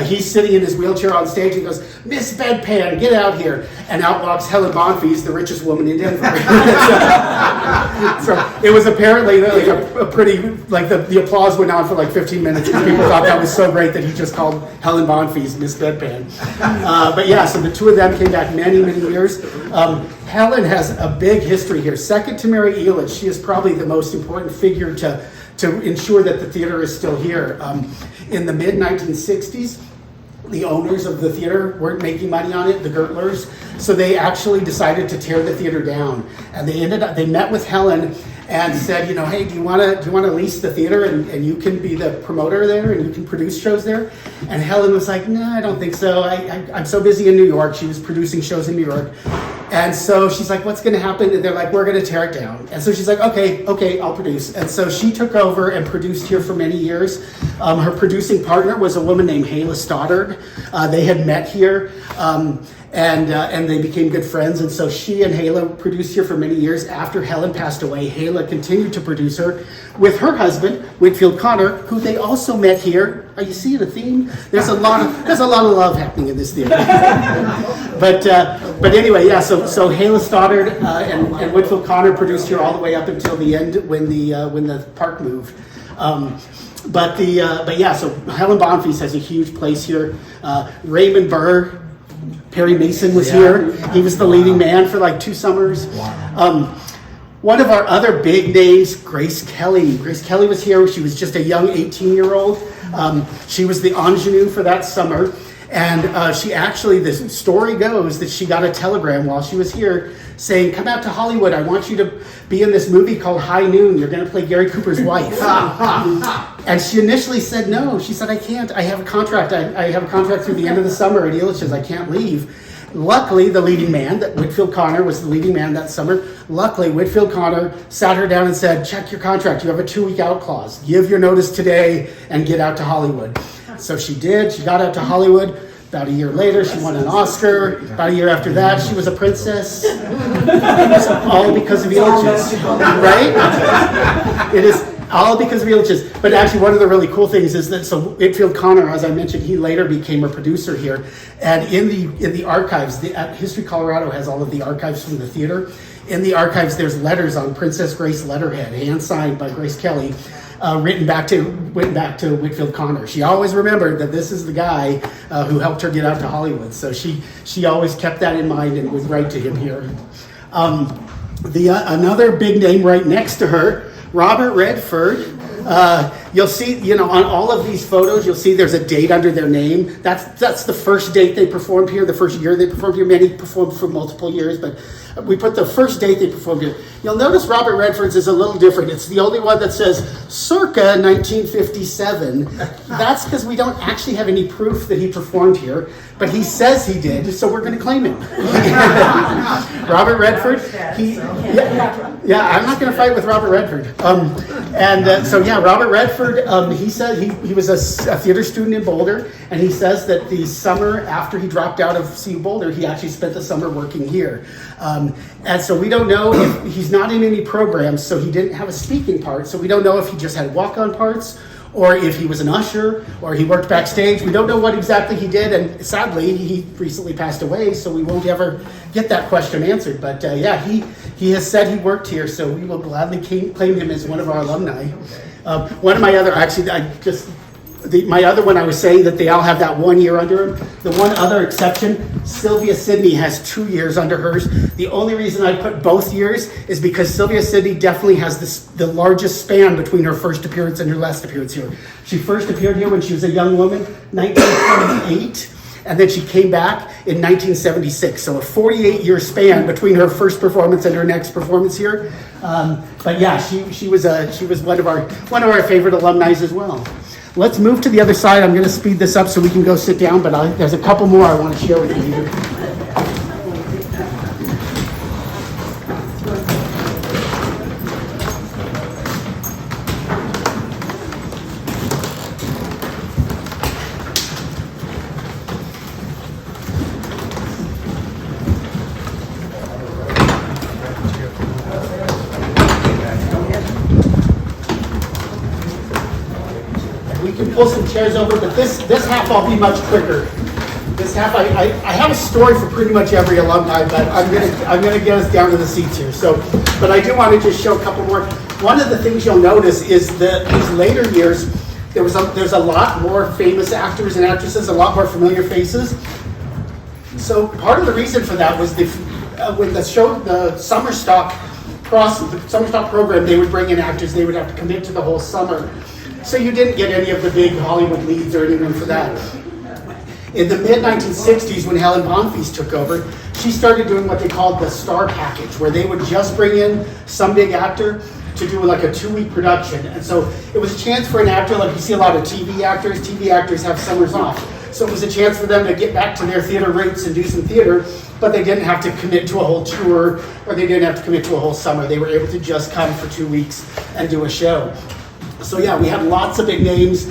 He's sitting in his wheelchair on stage. And he goes, "Miss Bedpan, get out here!" And out walks Helen Bonfils, the richest woman in Denver. So it was apparently like a pretty, like the applause went on for like 15 minutes because people thought that was so great that he just called Helen Bonfils Miss Bedpan. But yeah, so the two of them came back many, many years. Helen has a big history here. Second to Mary Elitch, she is probably the most important figure to ensure that the theater is still here. In the mid-1960s, the owners of the theater weren't making money on it, the Gertlers, so they actually decided to tear the theater down. And they met with Helen and said, hey, do you want to lease the theater and you can be the promoter there and you can produce shows there? And Helen was like, no, I don't think so. I'm so busy in New York. She was producing shows in New York. And so she's like, what's going to happen? And they're like, we're going to tear it down. And so she's like, okay, I'll produce. And so she took over and produced here for many years. Her producing partner was a woman named Hala Stoddard. They had met here. And they became good friends, and so she and Hala produced here for many years. After Helen passed away, Hala continued to produce her with her husband, Whitfield Connor, who they also met here. Are you seeing a theme? There's a lot of love happening in this theater. But anyway, yeah. So Hala Stoddard and Whitfield Connor produced here all the way up until the end when the park moved. But yeah. So Helen Bonfils has a huge place here. Raymond Burr. Perry Mason was here. He was the leading man for like 2 summers. One of our other big names, Grace Kelly. Grace Kelly was here. She was just a young 18-year-old. She was the ingenue for that summer. And she actually, the story goes that she got a telegram while she was here saying, come out to Hollywood. I want you to be in this movie called High Noon. You're going to play Gary Cooper's wife. And she initially said no. She said, I can't. I have a contract. I have a contract through the end of the summer at Elitch's. I can't leave. Luckily, the leading man, that Whitfield Connor was the leading man that summer. Luckily, Whitfield Connor sat her down and said, check your contract. You have a 2-week out clause. Give your notice today and get out to Hollywood. So she did. She got out to Hollywood. About a year later, she won an Oscar. About a year after that, she was a princess. All because of Elitch's, right? It is all because of Elitch's. But actually, one of the really cool things is that, so Whitfield Connor, as I mentioned, he later became a producer here. And in the archives, History Colorado has all of the archives from the theater. In the archives, there's letters on Princess Grace letterhead, hand signed by Grace Kelly. Written back to Whitfield Connor. She always remembered that this is the guy who helped her get out to Hollywood. So she always kept that in mind and would write to him here. Another big name right next to her, Robert Redford. You'll see, on all of these photos, you'll see there's a date under their name. That's the first date they performed here, the first year they performed here. Many performed for multiple years, but we put the first date they performed here. You'll notice Robert Redford's is a little different. It's the only one that says circa 1957. That's because we don't actually have any proof that he performed here, but he says he did, so we're going to claim him. Robert Redford, I'm not going to fight with Robert Redford. Robert Redford, he said he was a theater student in Boulder, and he says that the summer after he dropped out of CU Boulder, he actually spent the summer working here. And so we don't know if he's not in any programs, so he didn't have a speaking part, so we don't know if he just had walk-on parts, or if he was an usher, or he worked backstage. We don't know what exactly he did, and sadly, he recently passed away, so we won't ever get that question answered. But he has said he worked here, so we will gladly claim him as one of our alumni. One of my other, my other one, I was saying that they all have that 1 year under them. The one other exception, Sylvia Sidney has 2 years under hers. The only reason I put both years is because Sylvia Sidney definitely has the largest span between her first appearance and her last appearance here. She first appeared here when she was a young woman, 1928, and then she came back in 1976. So a 48-year span between her first performance and her next performance here. She was one of our favorite alumni as well. Let's move to the other side. I'm going to speed this up so we can go sit down, but there's a couple more I want to share with you here. pull some chairs over, but this half I'll be much quicker. This half, I have a story for pretty much every alumni, but I'm gonna get us down to the seats here. So, but I do want to just show a couple more. One of the things you'll notice is that these later years, there's a lot more famous actors and actresses, a lot more familiar faces. So part of the reason for that was when the summer stock program, they would bring in actors, they would have to commit to the whole summer. So you didn't get any of the big Hollywood leads or anything for that. In the mid-1960s, when Helen Bonfils took over, she started doing what they called the star package, where they would just bring in some big actor to do like a 2-week production. And so it was a chance for an actor, like you see a lot of TV actors have summers off. So it was a chance for them to get back to their theater roots and do some theater, but they didn't have to commit to a whole tour, or they didn't have to commit to a whole summer. They were able to just come for 2 weeks and do a show. So yeah, we had lots of big names.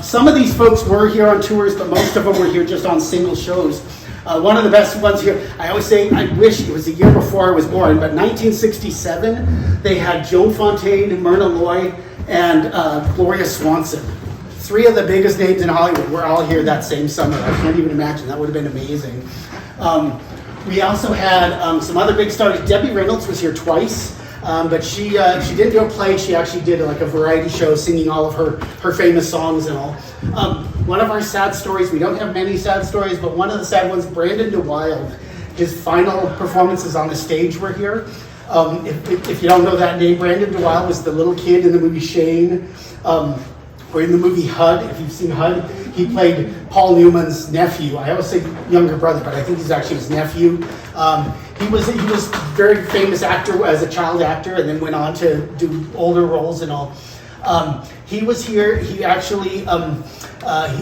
Some of these folks were here on tours, but most of them were here just on single shows. One of the best ones here, I always say, I wish it was the year before I was born, but 1967, they had Joan Fontaine, Myrna Loy, and Gloria Swanson. 3 of the biggest names in Hollywood were all here that same summer. I can't even imagine, that would have been amazing. We also had some other big stars. Debbie Reynolds was here twice. But she didn't do a play. She actually did like a variety show, singing all of her famous songs and all. One of our sad stories, we don't have many sad stories, but one of the sad ones, Brandon DeWild, his final performances on the stage were here. If you don't know that name, Brandon DeWild was the little kid in the movie Shane, or in the movie HUD. If you've seen HUD, he played Paul Newman's nephew. I always say younger brother, but I think he's actually his nephew. He was a very famous actor as a child actor, and then went on to do older roles and all. He was here. He actually he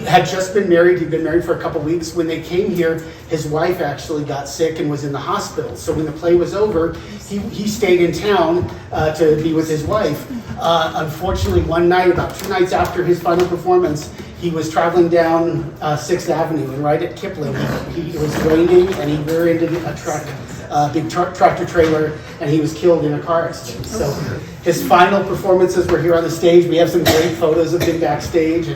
had just been married. He'd been married for a couple weeks. When they came here, his wife actually got sick and was in the hospital. So when the play was over, he stayed in town to be with his wife. Unfortunately, one night, about 2 nights after his final performance, he was traveling down 6th Avenue, and right at Kipling, it was raining, and he rear-ended a big tractor trailer, and he was killed in a car accident. So his final performances were here on the stage. We have some great photos of him backstage,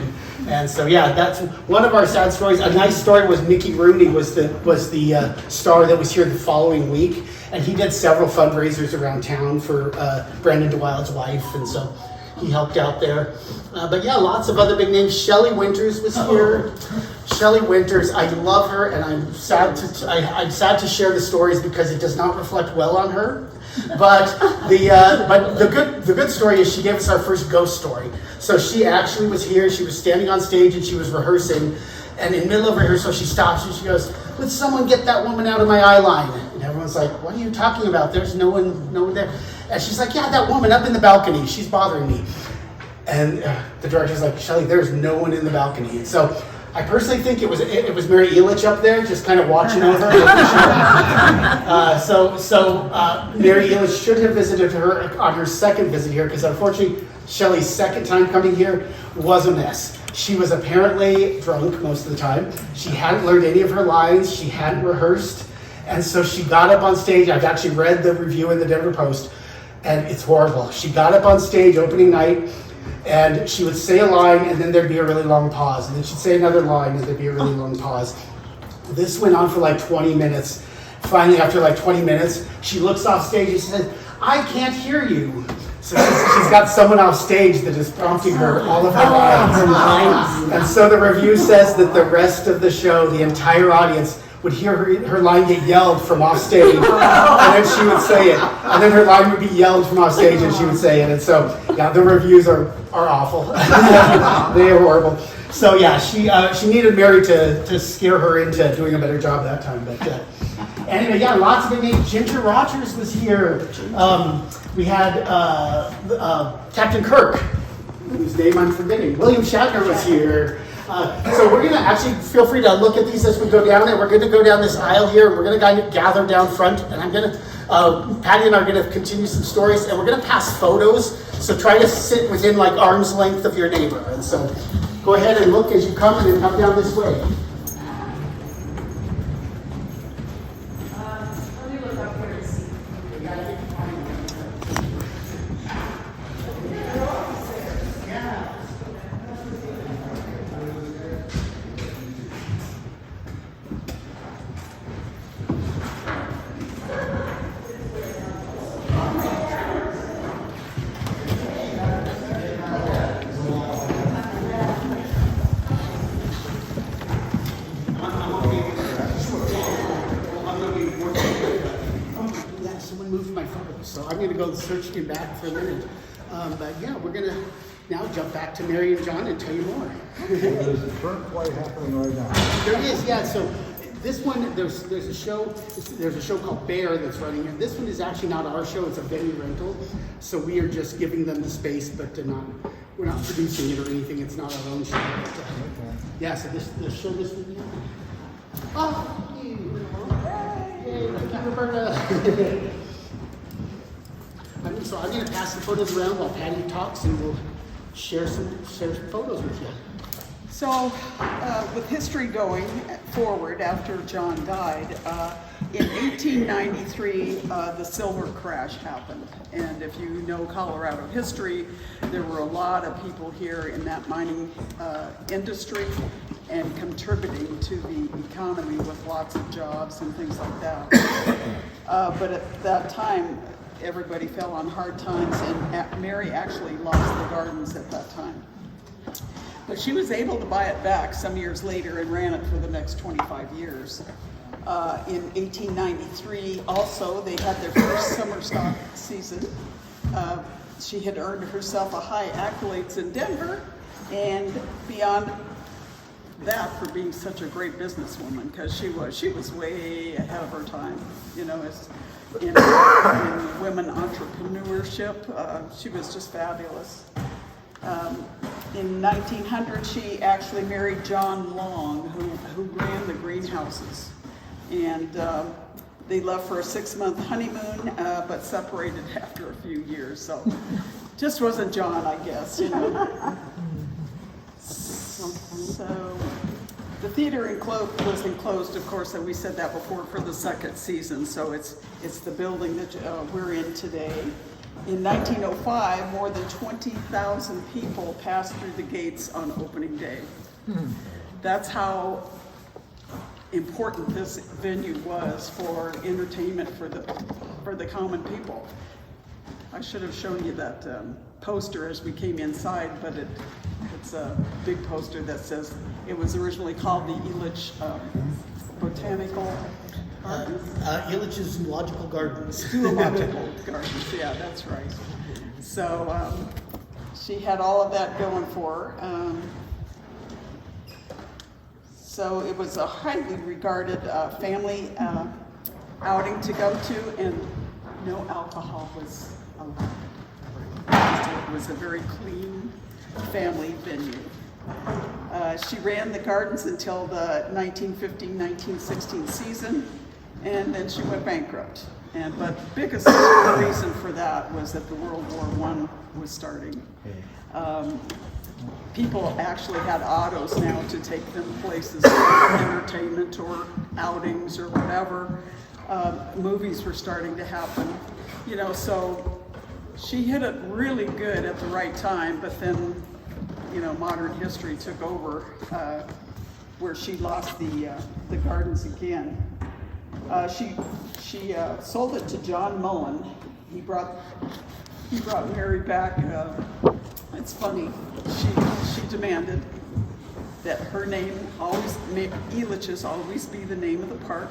and so yeah, that's one of our sad stories. A nice story was Mickey Rooney was the star that was here the following week, and he did several fundraisers around town for Brandon DeWild's wife, and so he helped out there. But yeah, lots of other big names. Shelley Winters was here. Shelley Winters, I love her, and I'm sad to share the stories because it does not reflect well on her. But the good story is she gave us our first ghost story. So she actually was here. She was standing on stage and she was rehearsing. And in the middle of rehearsal, she stops and she goes, "Would someone get that woman out of my eye line?" And everyone's like, "What are you talking about? There's no one there." And she's like, "Yeah, that woman up in the balcony. She's bothering me." And the director's like, "Shelley, there's no one in the balcony." And so I personally think it was Mary Elitch up there, just kind of watching over her. So Mary Elitch should have visited her on her second visit here, because unfortunately, Shelley's second time coming here was a mess. She was apparently drunk most of the time. She hadn't learned any of her lines. She hadn't rehearsed. And so she got up on stage. I've actually read the review in the Denver Post, and it's horrible. She got up on stage opening night, and she would say a line, and then there'd be a really long pause. And then she'd say another line, and there'd be a really long pause. This went on for like 20 minutes. Finally, after like 20 minutes, she looks off stage and she says, "I can't hear you." So she's got someone off stage that is prompting her all of her lines. And so the review says that the rest of the show, the entire audience, would hear her line get yelled from off stage, and then she would say it. And then her line would be yelled from off stage, and she would say it. And so, yeah, the reviews are awful. They are horrible. So, yeah, she needed Mary to scare her into doing a better job that time. But anyway, yeah, lots of big names. Ginger Rogers was here. We had Captain Kirk, whose name I'm forgetting. William Shatner was here. So we're going to actually, feel free to look at these as we go down there. We're going to go down this aisle here. We're going to kind of gather down front, and I'm going to, Patty and I are going to continue some stories, and we're going to pass photos. So try to sit within like arm's length of your neighbor. And so go ahead and look as you come, and then come down this way. photos. So I'm going to go search him back for a minute. But yeah, we're going to now jump back to Mary and John and tell you more. There's a turf play happening right now. There is, yeah. So this one, there's a show called Bear that's running, and this one is actually not our show. It's a venue rental. So we are just giving them the space, but we're not producing it or anything. It's not our own show. Yeah. So the show this weekend. Oh, thank you. Yay, thank you, Roberta. So I'm going to pass the photos around while Patty talks, and we'll share some photos with you. So, with history going forward after John died, in 1893, the silver crash happened. And if you know Colorado history, there were a lot of people here in that mining industry and contributing to the economy with lots of jobs and things like that. But at that time, everybody fell on hard times, and Mary actually lost the gardens at that time. But she was able to buy it back some years later and ran it for the next 25 years. In 1893, also, they had their first summer stock season. She had earned herself a high accolades in Denver, and beyond that, for being such a great businesswoman, because she was way ahead of her time, you know, in women entrepreneurship. She was just fabulous. In 1900, she actually married John Long, who ran the greenhouses. And they left for a 6-month honeymoon, but separated after a few years. So just wasn't John, I guess, you know. So the theater was enclosed, of course, and we said that before, for the second season. So it's the building that we're in today. In 1905, more than 20,000 people passed through the gates on opening day. That's how important this venue was for entertainment for the common people. I should have shown you that poster as we came inside, but it's a big poster that says it was originally called the Elitch Botanical Gardens. Elitch's Zoological Gardens. Zoological Gardens, yeah, that's right. So she had all of that going for her. So it was a highly regarded family outing to go to, and no alcohol was allowed. It was a very clean family venue. She ran the gardens until the 1915-1916 season, and then she went bankrupt. But the biggest reason for that was that the World War I was starting. People actually had autos now to take them places for entertainment or outings or whatever. Movies were starting to happen, you know, so she hit it really good at the right time, but then, you know, modern history took over, where she lost the gardens again. She sold it to John Mullen. He brought Mary back. It's funny. She demanded that her name Elitch's always be the name of the park.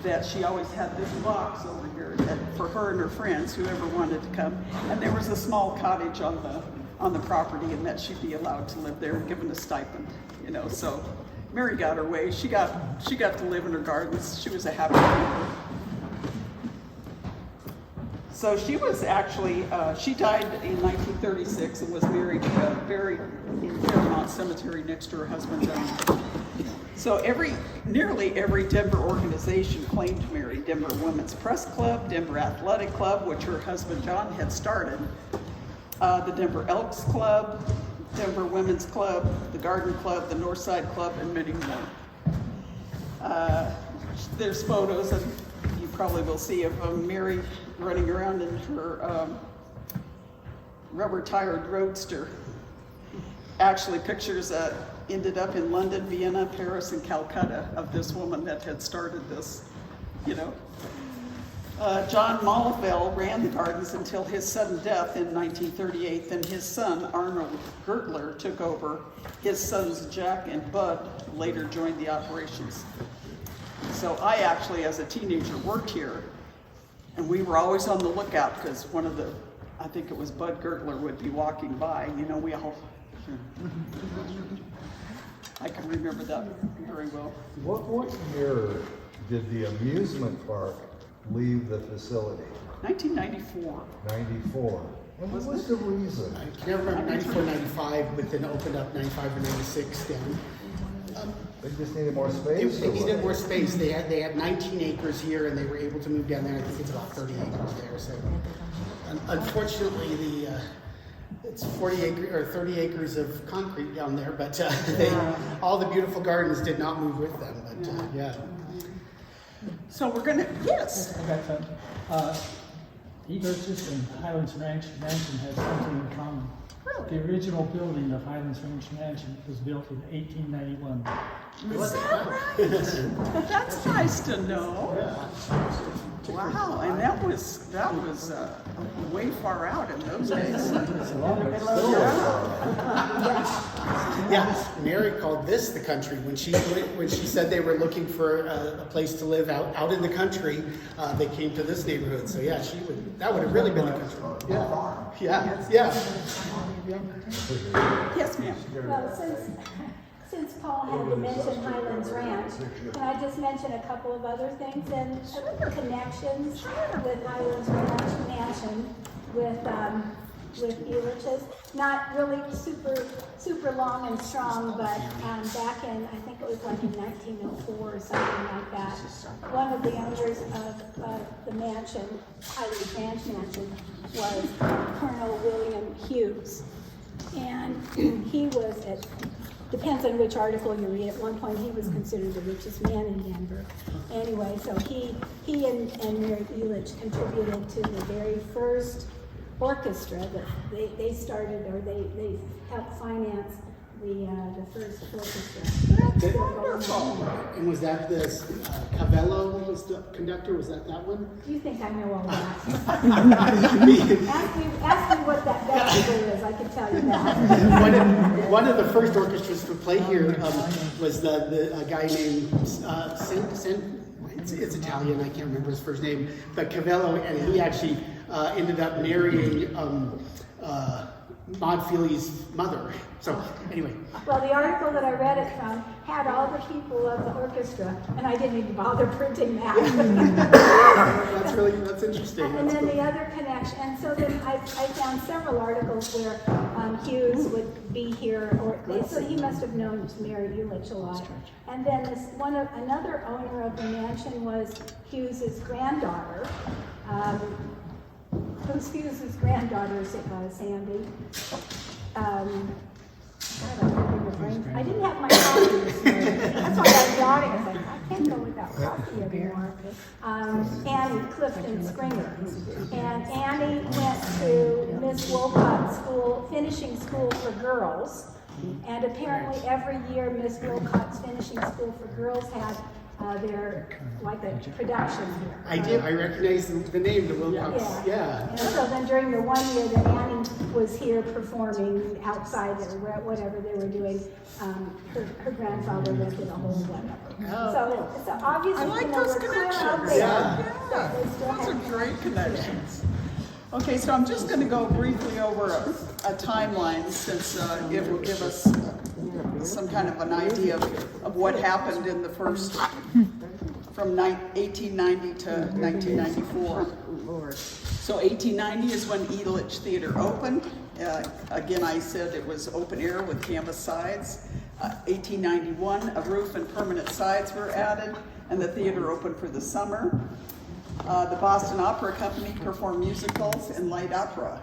That she always had this box over here that for her and her friends, whoever wanted to come. And there was a small cottage on the property, and that she'd be allowed to live there and given a stipend. You know, so Mary got her way. She got to live in her gardens. She was a happy camper. So she was actually, she died in 1936 and was buried in Fairmount Cemetery next to her husband, John. So nearly every Denver organization claimed Mary. Denver Women's Press Club, Denver Athletic Club, which her husband John had started, the Denver Elks Club, Denver Women's Club, the Garden Club, the Northside Club, and many more. There's photos, and you probably will see, of Mary running around in her rubber-tired roadster. Actually, pictures that ended up in London, Vienna, Paris, and Calcutta of this woman that had started this, you know. John Mollefeld ran the gardens until his sudden death in 1938. Then his son, Arnold Gertler, took over. His sons, Jack and Bud, later joined the operations. So I actually, as a teenager, worked here. And we were always on the lookout because one of the, I think it was Bud Gertler would be walking by, you know, we all, I can remember that very well. What year did the amusement park leave the facility? 1994. 94. And what was the reason? I can't remember 94, 95, but then opened up 95 or 96 then. They just needed more They space? needed more space. They had 19 acres here, and they were able to move down there. I think it's about 30 acres there. So, unfortunately, it's 30 acres of concrete down there. But all the beautiful gardens did not move with them. But yeah. So we're gonna, yes. I got that. Elitch's and Highlands Ranch Mansion had something in common. The original building of Highlands Ranch Mansion was built in 1891. Is that right? That's nice to know. Wow, and that was way far out in those days. Yeah, Mary called this the country when she said they were looking for a place to live out in the country. They came to this neighborhood. So yeah, that would have really been the country. Yeah. Yes, ma'am. Well, since Paul had mentioned Highlands Ranch, can I just mention a couple of other things and connections with Highlands Ranch Mansion with Elitch's? Not really super long and strong, but back in, I think it was like in 1904 or something like that, one of the owners of the mansion, Highlands Ranch Mansion, was Colonel William Hughes. And he was, depends on which article you read, at one point he was considered the richest man in Denver. Anyway, so he and Mary Elitch contributed to the very first orchestra that they started, or they helped finance the first orchestra. That's wonderful. And was that the Cavello was the conductor? Was that one? Do you think I know all that? ask me what that vestible is, I can tell you that. one of the first orchestras to play here was the guy named it's Italian, I can't remember his first name, but Cavello, and he actually ended up marrying Maud Feely's mother. So anyway. Well, the article that I read it from had all the people of the orchestra, and I didn't even bother printing that. That's interesting. And then the other connection, and so then I found several articles where Hughes would be here, so he must have known Mary Elitch a lot. And then another owner of the mansion was Hughes's granddaughter. Who's Hughes's granddaughter, Sandy? I didn't have my coffee this morning. That's why I was yawning. I was like, I can't go without coffee anymore. Annie Clifton Springer. And Annie went to Miss Wolcott's school, finishing school for girls. And apparently every year Miss Wolcott's finishing school for girls had their, like a production here. I did. I recognized the name, the Wilcox. Yeah. And so then during the one year that Annie was here performing outside or whatever they were doing, her grandfather rented a whole whatever. So obviously, I like those connections. Yeah. Those are great connections. Okay, so I'm just going to go briefly over a timeline since it will give us some kind of an idea of what happened in the first, from 1890 to 1994. So 1890 is when Elitch Theater opened. Again, I said it was open air with canvas sides. 1891, a roof and permanent sides were added, and the theater opened for the summer. The Boston Opera Company performed musicals and light opera,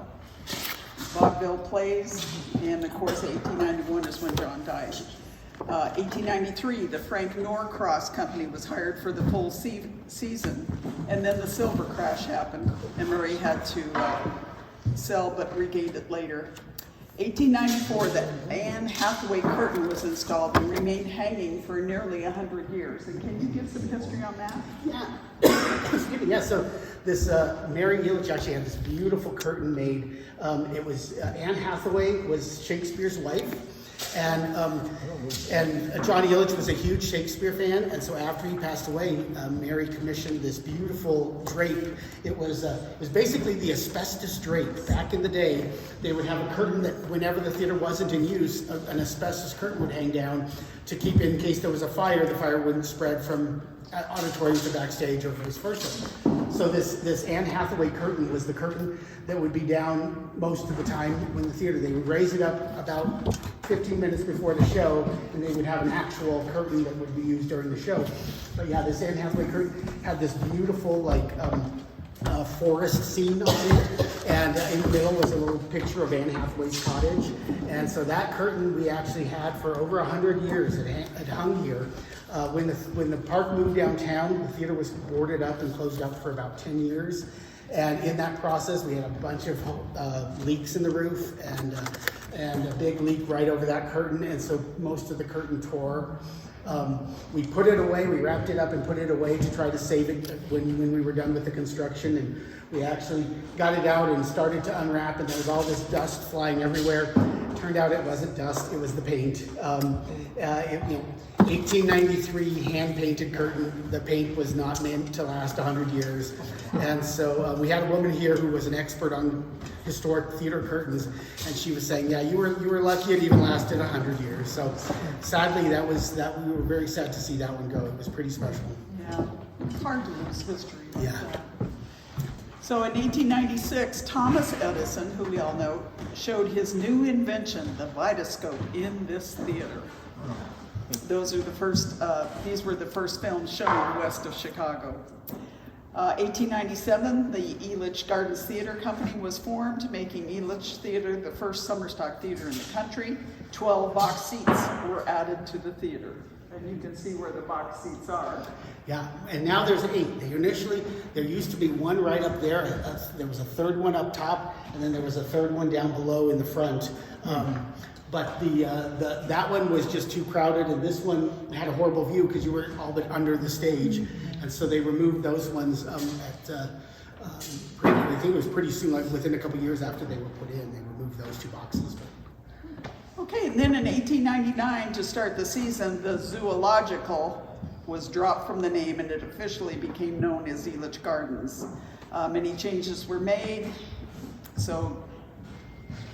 vaudeville plays, and of course 1891 is when John died. 1893, the Frank Norcross Company was hired for the full season, and then the silver crash happened, and Murray had to sell but regained it later. 1894, the Anne Hathaway curtain was installed and remained hanging for nearly 100 years. And can you give some history on that? Yeah. Excuse me. Yeah. So this Mary Elitch actually had this beautiful curtain made. It was Anne Hathaway was Shakespeare's wife, And Johnny Elitch was a huge Shakespeare fan, and so after he passed away, Mary commissioned this beautiful drape. It was basically the asbestos drape. Back in the day, they would have a curtain that whenever the theater wasn't in use, an asbestos curtain would hang down to keep, in case there was a fire, the fire wouldn't spread from auditorium to backstage or vice versa. So this Anne Hathaway curtain was the curtain that would be down most of the time when the theater, they would raise it up about 15 minutes before the show, and they would have an actual curtain that would be used during the show. But yeah, this Anne Hathaway curtain had this beautiful forest scene on it, and in the middle was a little picture of Anne Hathaway's cottage. And so that curtain we actually had for over 100 years. It hung here. When the park moved downtown, the theater was boarded up and closed up for about 10 years. And in that process, we had a bunch of leaks in the roof and a big leak right over that curtain. And so most of the curtain tore. We put it away, we wrapped it up and put it away to try to save it when we were done with the construction. And we actually got it out and started to unwrap, and there was all this dust flying everywhere. Turned out it wasn't dust, it was the paint. 1893 hand-painted curtain. The paint was not meant to last 100 years. And so we had a woman here who was an expert on historic theater curtains, and she was saying, yeah, you were lucky it even lasted 100 years. So sadly, we were very sad to see that one go. It was pretty special. Yeah, it's hard to lose history like Yeah. that. So in 1896, Thomas Edison, who we all know, showed his new invention, the vitascope, in this theater. Those are the first, these were the first films shown west of Chicago. 1897, the Elitch Gardens Theater Company was formed, making Elitch Theater the first summer stock theater in the country. 12 box seats were added to the theater. And you can see where the box seats are. Yeah, and now there's 8. There used to be one right up there. There was a third one up top, and then there was a third one down below in the front. But that one was just too crowded, and this one had a horrible view because you were all but under the stage. And so they removed those ones I think it was pretty soon, like within a couple years after they were put in, they removed those 2 boxes. Okay, and then in 1899, to start the season, the zoological was dropped from the name, and it officially became known as Elitch Gardens. Many changes were made, so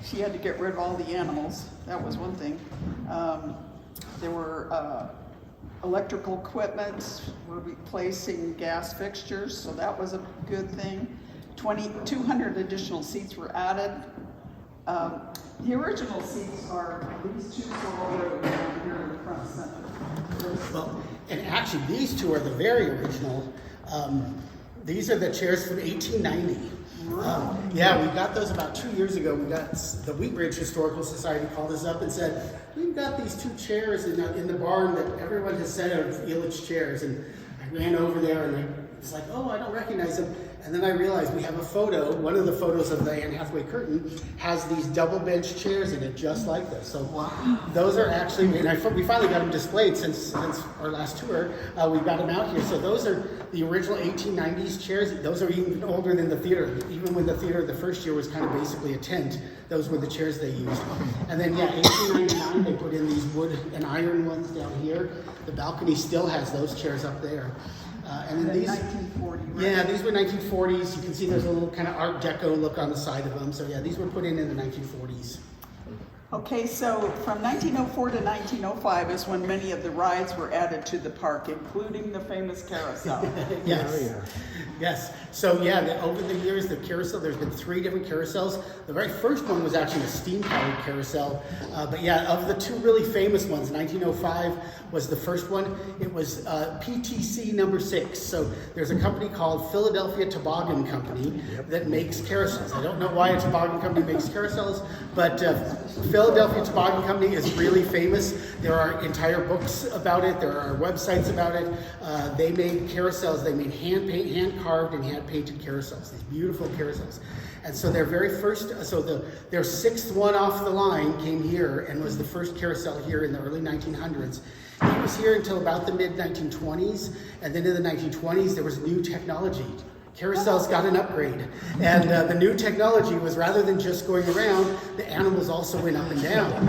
she had to get rid of all the animals. That was one thing. There were electrical equipment, were replacing gas fixtures, so that was a good thing. 200 additional seats were added. The original seats are these 2 small rows down here in the front center. Well, and actually these 2 are the very original. These are the chairs from 1890. Yeah, we got those about 2 years ago. We got the Wheat Ridge Historical Society called us up and said, we've got these 2 chairs in the barn that everyone has said are Elitch chairs. And I ran over there and I was like, oh, I don't recognize them. And then I realized we have a photo. One of the photos of the Anne Hathaway curtain has these double bench chairs in it, just like this. So those are actually, and we finally got them displayed since our last tour. We got them out here. So those are the original 1890s chairs. Those are even older than the theater. Even when the theater the first year was kind of basically a tent, those were the chairs they used. And then, yeah, 1899, they put in these wood and iron ones down here. The balcony still has those chairs up there. And then these, 1940, right? Yeah, these were 1940s. You can see there's a little kind of Art Deco look on the side of them. So yeah, these were put in the 1940s. Okay, so from 1904 to 1905 is when many of the rides were added to the park, including the famous carousel. Yes. Yes. So yeah, over the years, the carousel, there's been 3 different carousels. The very first one was actually a steam-powered carousel. But yeah, of the 2 really famous ones, 1905 was the first one. It was PTC number 6. So there's a company called Philadelphia Toboggan Company that makes carousels. I don't know why a toboggan company makes carousels, but Philadelphia Toboggan Company is really famous. There are entire books about it. There are websites about it. They made carousels. They made hand-carved and hand-painted carousels, these beautiful carousels. And so their very first, their 6th one off the line came here and was the first carousel here in the early 1900s. It was here until about the mid-1920s, and then in the 1920s there was new technology. Carousels got an upgrade, and the new technology was rather than just going around, the animals also went up and down.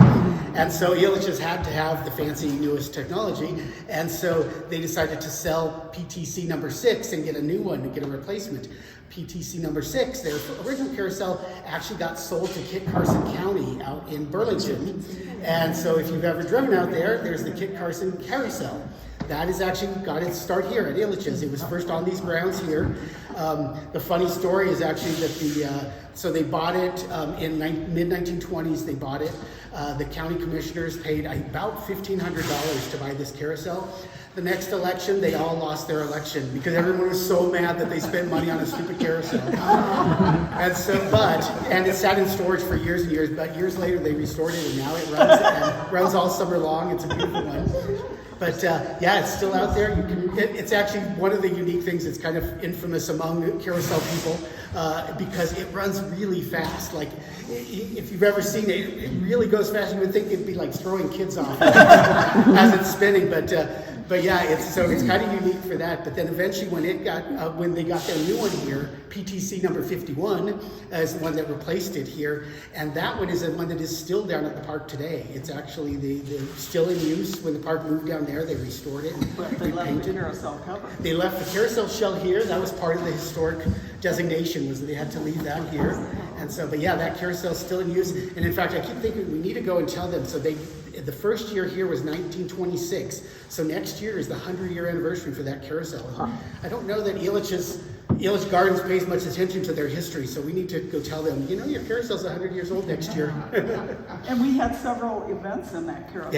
And so Elitch's had to have the fancy newest technology, and so they decided to sell PTC number 6 and get a new one to get a replacement. PTC number 6, their original carousel actually got sold to Kit Carson County out in Burlington. And so if you've ever driven out there, there's the Kit Carson Carousel. That has actually got its start here at Elitch's. It was first on these grounds here. The funny story is actually that so they bought it in mid-1920s, they bought it. The county commissioners paid about $1,500 to buy this carousel. The next election, they all lost their election because everyone was so mad that they spent money on a stupid carousel. And so, and it sat in storage for years and years, but years later they restored it and now it runs, and runs all summer long. It's a beautiful one. But yeah, it's still out there. It's actually one of the unique things that's kind of infamous among carousel people because it runs really fast. Like, if you've ever seen it, it really goes fast. You would think it'd be like throwing kids off as it's spinning. But yeah, it's kind of unique for that. But then eventually, when they got their new one here, PTC number 51 is the one that replaced it here, and that one is the one that is still down at the park today. It's actually they're still in use. When the park moved down there, they restored it. But they left the carousel cover. They left the carousel shell here. That was part of the historic designation, was that they had to leave that here. And so, but yeah, that carousel is still in use. And in fact, I keep thinking we need to go and tell them. So the first year here was 1926. So next year is the 100-year anniversary for that carousel. And I don't know that Elitch Gardens pays much attention to their history, so we need to go tell them, your carousel's 100 years old next year. And we had several events in that carousel.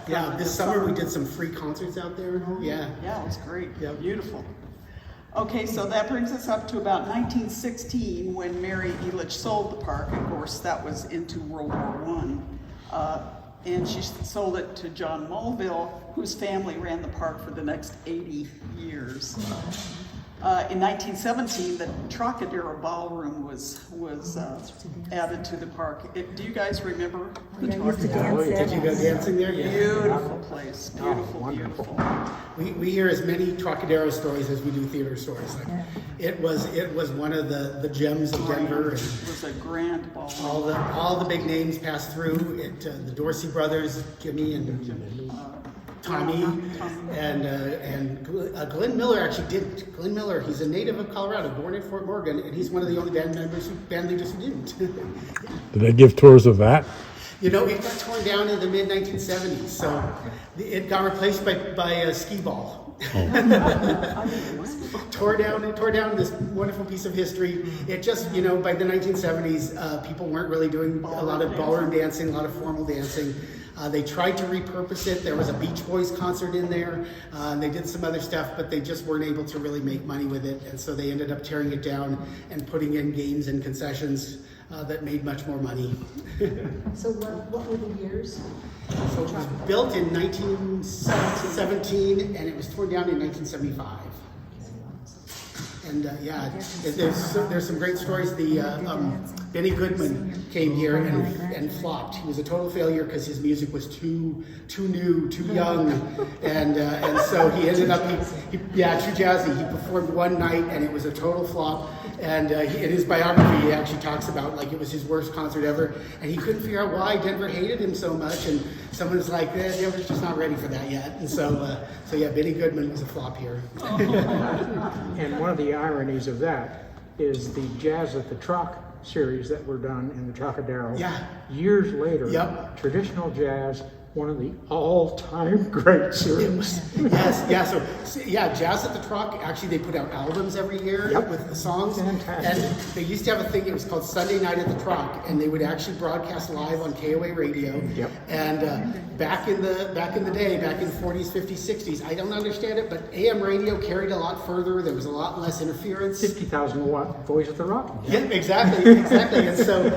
Yeah. This summer we did some free concerts out there. Yeah, it was great. Yeah. Beautiful. Okay, so that brings us up to about 1916 when Mary Elitch sold the park. Of course, that was into World War I. And she sold it to John Mulville, whose family ran the park for the next 80 years. In 1917, the Trocadero Ballroom was added to the park. Do you guys remember the Trocadero? Did you go dancing there? Yeah. Beautiful place, beautiful. We hear as many Trocadero stories as we do theater stories. Like, it was one of the gems of Denver. It was a grand ball. All the big names passed through. The Dorsey brothers, Jimmy and Tommy, and Glenn Miller actually didn't. Glenn Miller, he's a native of Colorado, born in Fort Morgan, and he's one of the only band leaders who didn't. Did they give tours of that? It got torn down in the mid-1970s, so it got replaced by a skee ball. tore down this wonderful piece of history. It just, by the 1970s, people weren't really doing a lot of ballroom dancing, a lot of formal dancing. They tried to repurpose it. There was a Beach Boys concert in there. And they did some other stuff, but they just weren't able to really make money with it. And so they ended up tearing it down and putting in games and concessions that made much more money. So what were the years? So it was built in 1917 and it was torn down in 1975. And there's some great stories. Benny Goodman came here and flopped. He was a total failure because his music was too new, too young, and so he ended up too jazzy. He performed one night and it was a total flop. And in his biography, he actually talks about like it was his worst concert ever, and he couldn't figure out why Denver hated him so much. And someone was like, Denver's just not ready for that yet. And so Benny Goodman was a flop here. And one of the ironies of that is the Jazz at the Troc series that were done in the Trocadero. Yeah. Years later, traditional jazz, one of the all-time great series. Jazz at the Troc, actually they put out albums every year with the songs. Fantastic. And they used to have a thing, it was called Sunday Night at the Troc, and they would actually broadcast live on KOA radio. And back in the day, back in the 40s, 50s, 60s, I don't understand it, but AM radio carried a lot further. There was a lot less interference. 50,000 watt voice at the rock. Yeah, exactly. And so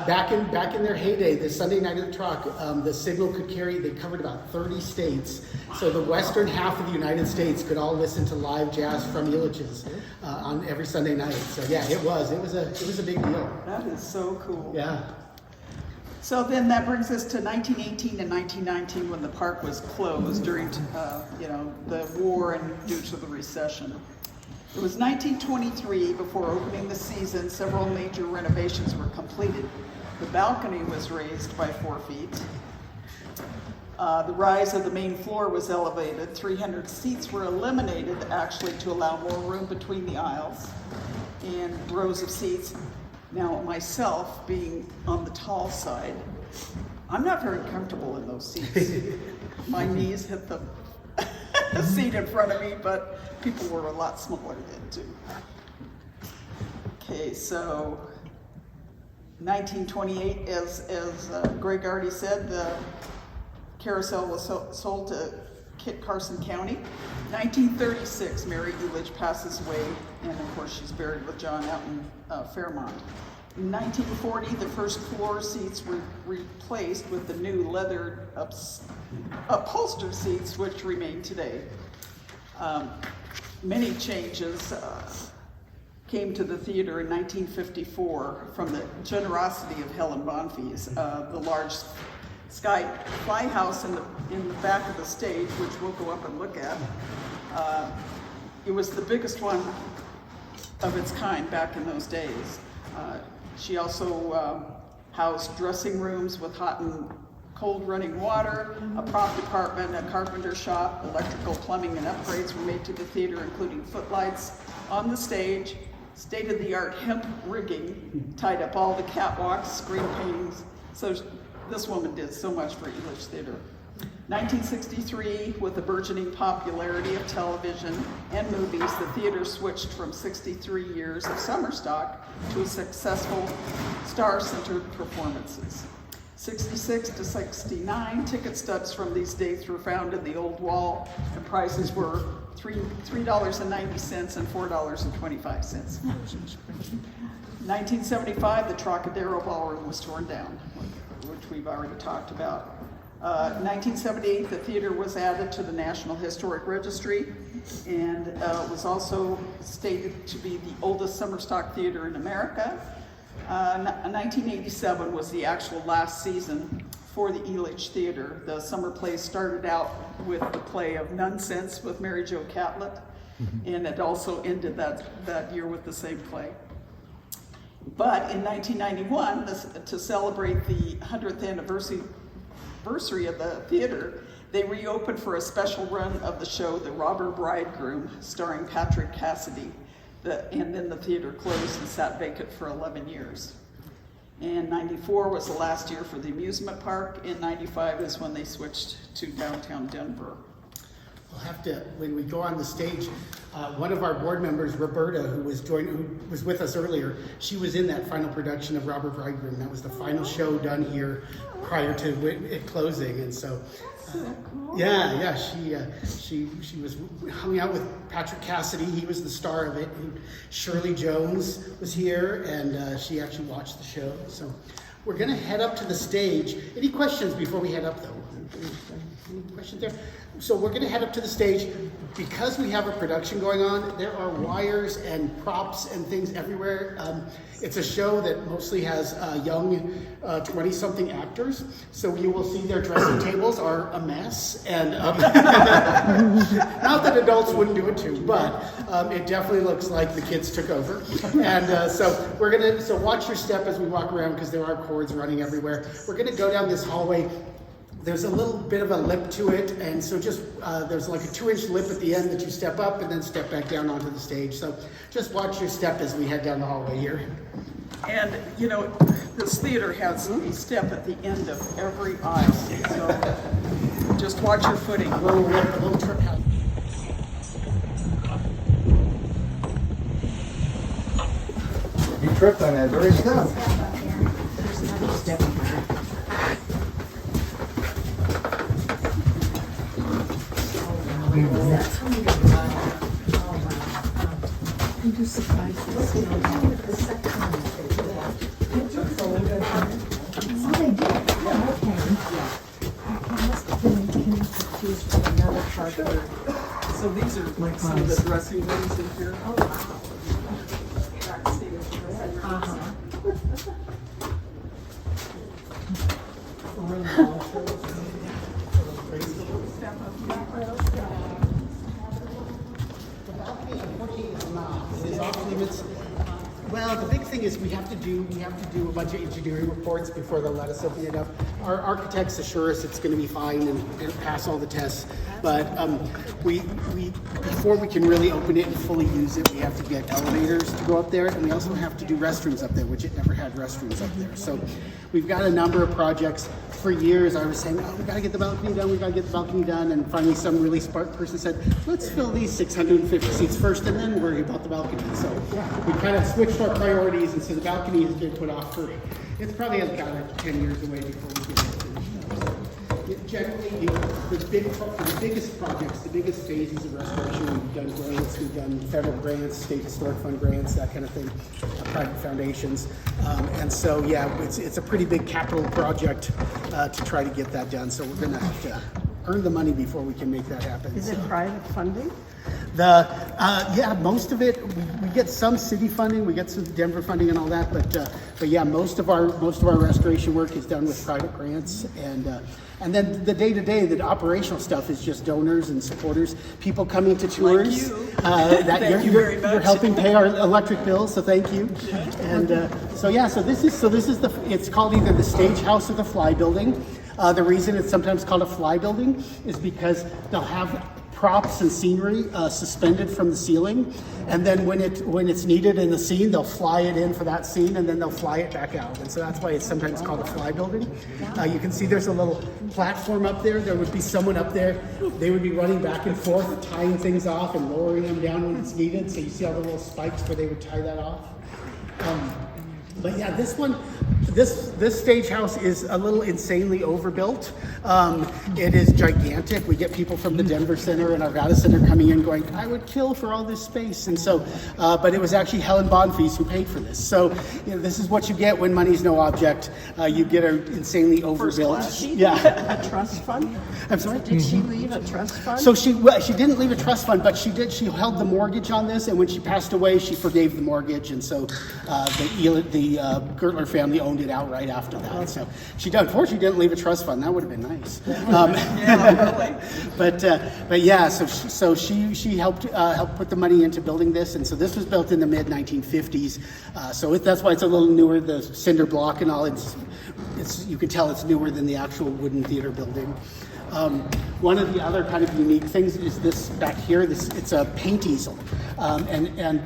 back in their heyday, the Sunday Night at the Troc, the signal could carry. They covered about 30 states, so the western half of the United States could all listen to live jazz from Elitch's on every Sunday night. So yeah, it was a big deal. That is so cool. Yeah. So then that brings us to 1918 and 1919 when the park was closed during the war and due to the recession. It was 1923 before opening the season. Several major renovations were completed. The balcony was raised by 4 feet. The rise of the main floor was elevated. 300 seats were eliminated actually to allow more room between the aisles and rows of seats. Now, myself, being on the tall side, I'm not very comfortable in those seats. My knees hit the seat in front of me, but people were a lot smaller then too. Okay, so 1928, as Greg already said, the carousel was sold to Kit Carson County. 1936, Mary Elitch passes away, and of course she's buried with John out in Fairmont. In 1940, the first floor seats were replaced with the new leather upholstered seats, which remain today. Many changes came to the theater in 1954 from the generosity of Helen Bonfils. The large Sky Fly House in the back of the stage, which we'll go up and look at. It was the biggest one of its kind back in those days. She also housed dressing rooms with hot and cold running water, a prop department, a carpenter shop. Electrical, plumbing, and upgrades were made to the theater, including footlights on the stage, state-of-the-art hemp rigging, tied up all the catwalks, screen paintings. So this woman did so much for Elitch Theater. 1963, with the burgeoning popularity of television and movies, the theater switched from 63 years of summer stock to successful star-centered performances. 66 to 69, ticket stubs from these dates were found in the old wall, and prices were $3.90 and $4.25. 1975, the Trocadero Ballroom was torn down, which we've already talked about. 1978, the theater was added to the National Historic Registry, and was also stated to be the oldest summer stock theater in America. 1987 was the actual last season for the Elitch Theater. The summer play started out with the play of Nonsense with Mary Jo Catlett, and it also ended that year with the same play. But in 1991, to celebrate the 100th anniversary of the theater, they reopened for a special run of the show, The Robber Bridegroom, starring Patrick Cassidy. And then the theater closed and sat vacant for 11 years. And 94 was the last year for the amusement park, and 95 is when they switched to downtown Denver. We'll have to, when we go on the stage, one of our board members, Roberta, who was with us earlier, she was in that final production of Robber Bridegroom. That was the final show done here prior to it closing, and so. Yeah, she was hung out with Patrick Cassidy. He was the star of it. And Shirley Jones was here, and she actually watched the show. So we're gonna head up to the stage. Any questions before we head up, though? Any questions there? So we're gonna head up to the stage. Because we have a production going on, there are wires and props and things everywhere. It's a show that mostly has young 20-something actors, so you will see their dressing tables are a mess, and not that adults wouldn't do it too, but it definitely looks like the kids took over. And so watch your step as we walk around, because there are cords running everywhere. We're gonna go down this hallway. There's a little bit of a lip to it, and so just there's like a 2-inch lip at the end that you step up and then step back down onto the stage. So just watch your step as we head down the hallway here. And you know, this theater has a step at the end of every aisle, so just watch your footing. A little trip hazard. You tripped on that very step. I'm just surprised. Oh, they did. Oh, okay. I must have been confused with another part of it. So these are like some of the dressing rooms in here. Oh, wow. Well, the big thing is we have to do a bunch of engineering reports before they'll let us open it up. Our architects assure us it's going to be fine and it'll pass all the tests. But we before we can really open it and fully use it, we have to get elevators to go up there, and we also have to do restrooms up there, which it never had restrooms up there. So we've got a number of projects. For years, I was saying, oh, we got to get the balcony done. We got to get the balcony done. And finally, some really smart person said, let's fill these 650 seats first, and then worry about the balcony. So we kind of switched our priorities, and so the balcony has been put off for, it's probably about 10 years away before we get it finished. Generally, the biggest projects, the biggest phases of restoration, we've done grants, we've done federal grants, state historic fund grants, that kind of thing, private foundations. And so, yeah, it's a pretty big capital project to try to get that done. So we're going to have to earn the money before we can make that happen. Is it private funding? Yeah, most of it, we get some city funding, we get some Denver funding and all that, but yeah, most of our restoration work is done with private grants, and then the day-to-day, the operational stuff is just donors and supporters, people coming to tours. Thank you very much. You're helping pay our electric bills, so thank you. And so this is it's called either the Stage House or the Fly Building. The reason it's sometimes called a fly building is because they'll have props and scenery suspended from the ceiling, and then when it's needed in the scene, they'll fly it in for that scene, and then they'll fly it back out. And so that's why it's sometimes called a fly building. You can see there's a little platform up there. There would be someone up there. They would be running back and forth, tying things off and lowering them down when it's needed. So you see all the little spikes where they would tie that off. But yeah, this stage house is a little insanely overbuilt. It is gigantic. We get people from the Denver Center and Arvada Center coming in going, I would kill for all this space. And so, but it was actually Helen Bonfils who paid for this. So, this is what you get when money's no object. You get an insanely overbuilt. Yeah. A trust fund? I'm sorry? Did she leave a trust fund? So she didn't leave a trust fund, but she held the mortgage on this, and when she passed away, she forgave the mortgage, and so the Gertler family owned it outright after that. So unfortunately didn't leave a trust fund. That would have been nice. But yeah, so she helped put the money into building this, and so this was built in the mid 1950s. So that's why it's a little newer. The cinder block and all, you can tell it's newer than the actual wooden theater building. One of the other kind of unique things is this back here. It's a paint easel, and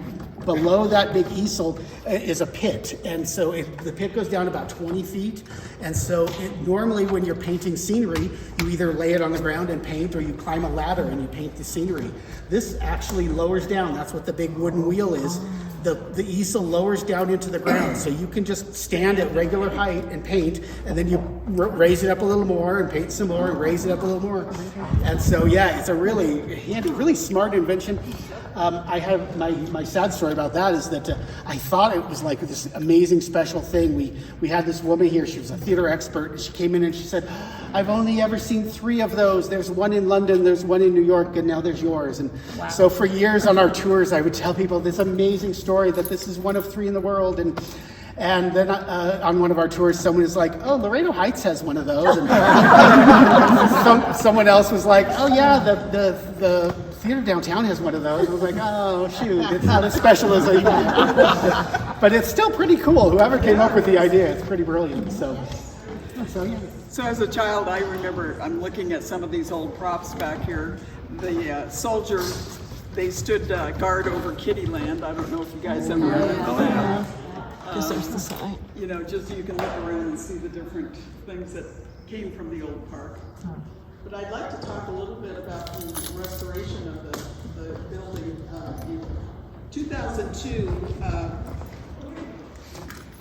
below that big easel is a pit, and so the pit goes down about 20 feet, and so normally when you're painting scenery, you either lay it on the ground and paint, or you climb a ladder and you paint the scenery. This actually lowers down. That's what the big wooden wheel is. The easel lowers down into the ground, so you can just stand at regular height and paint, and then you raise it up a little more and paint some more and raise it up a little more. And so yeah, it's a really handy, really smart invention. I have my sad story about that is that I thought it was like this amazing special thing. We had this woman here. She was a theater expert, and she came in and she said, I've only ever seen 3 of those. There's one in London, there's one in New York, and now there's yours. And so for years on our tours, I would tell people this amazing story that this is one of 3 in the world. And then on one of our tours, someone was like, oh, Laredo Heights has one of those. And someone else was like, oh yeah, the theater downtown has one of those. I was like, oh shoot, it's not as special as I thought. But it's still pretty cool. Whoever came up with the idea, it's pretty brilliant. So yeah. So as a child, I remember, I'm looking at some of these old props back here. The soldiers, they stood guard over Kittyland. I don't know if you guys ever remember that. Because there's the sign. Just so you can look around and see the different things that came from the old park. But I'd like to talk a little bit about the restoration of the building. In 2002,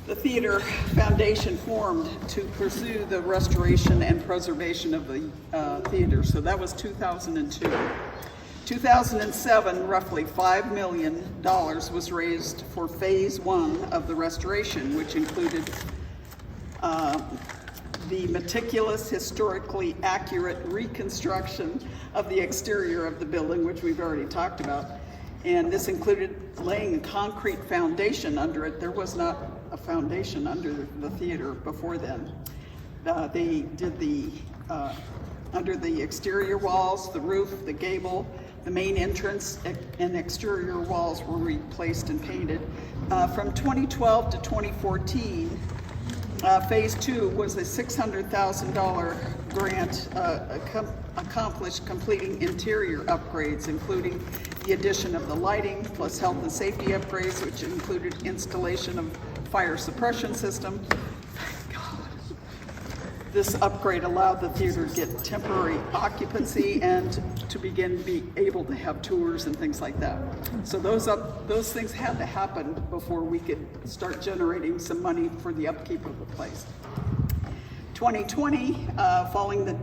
the Theater Foundation formed to pursue the restoration and preservation of the theater. So that was 2002. 2007, roughly $5 million was raised for phase 1 of the restoration, which included the meticulous, historically accurate reconstruction of the exterior of the building, which we've already talked about. And this included laying a concrete foundation under it. There was not a foundation under the theater before then. They did under the exterior walls, the roof, the gable, The main entrance and exterior walls were replaced and painted. From 2012 to 2014, Phase 2 was a $600,000 grant accomplished completing interior upgrades, including the addition of the lighting, plus health and safety upgrades, which included installation of fire suppression system. This upgrade allowed the theater to get temporary occupancy and to begin be able to have tours and things like that. So those things had to happen before we could start generating some money for the upkeep of the place. 2020, following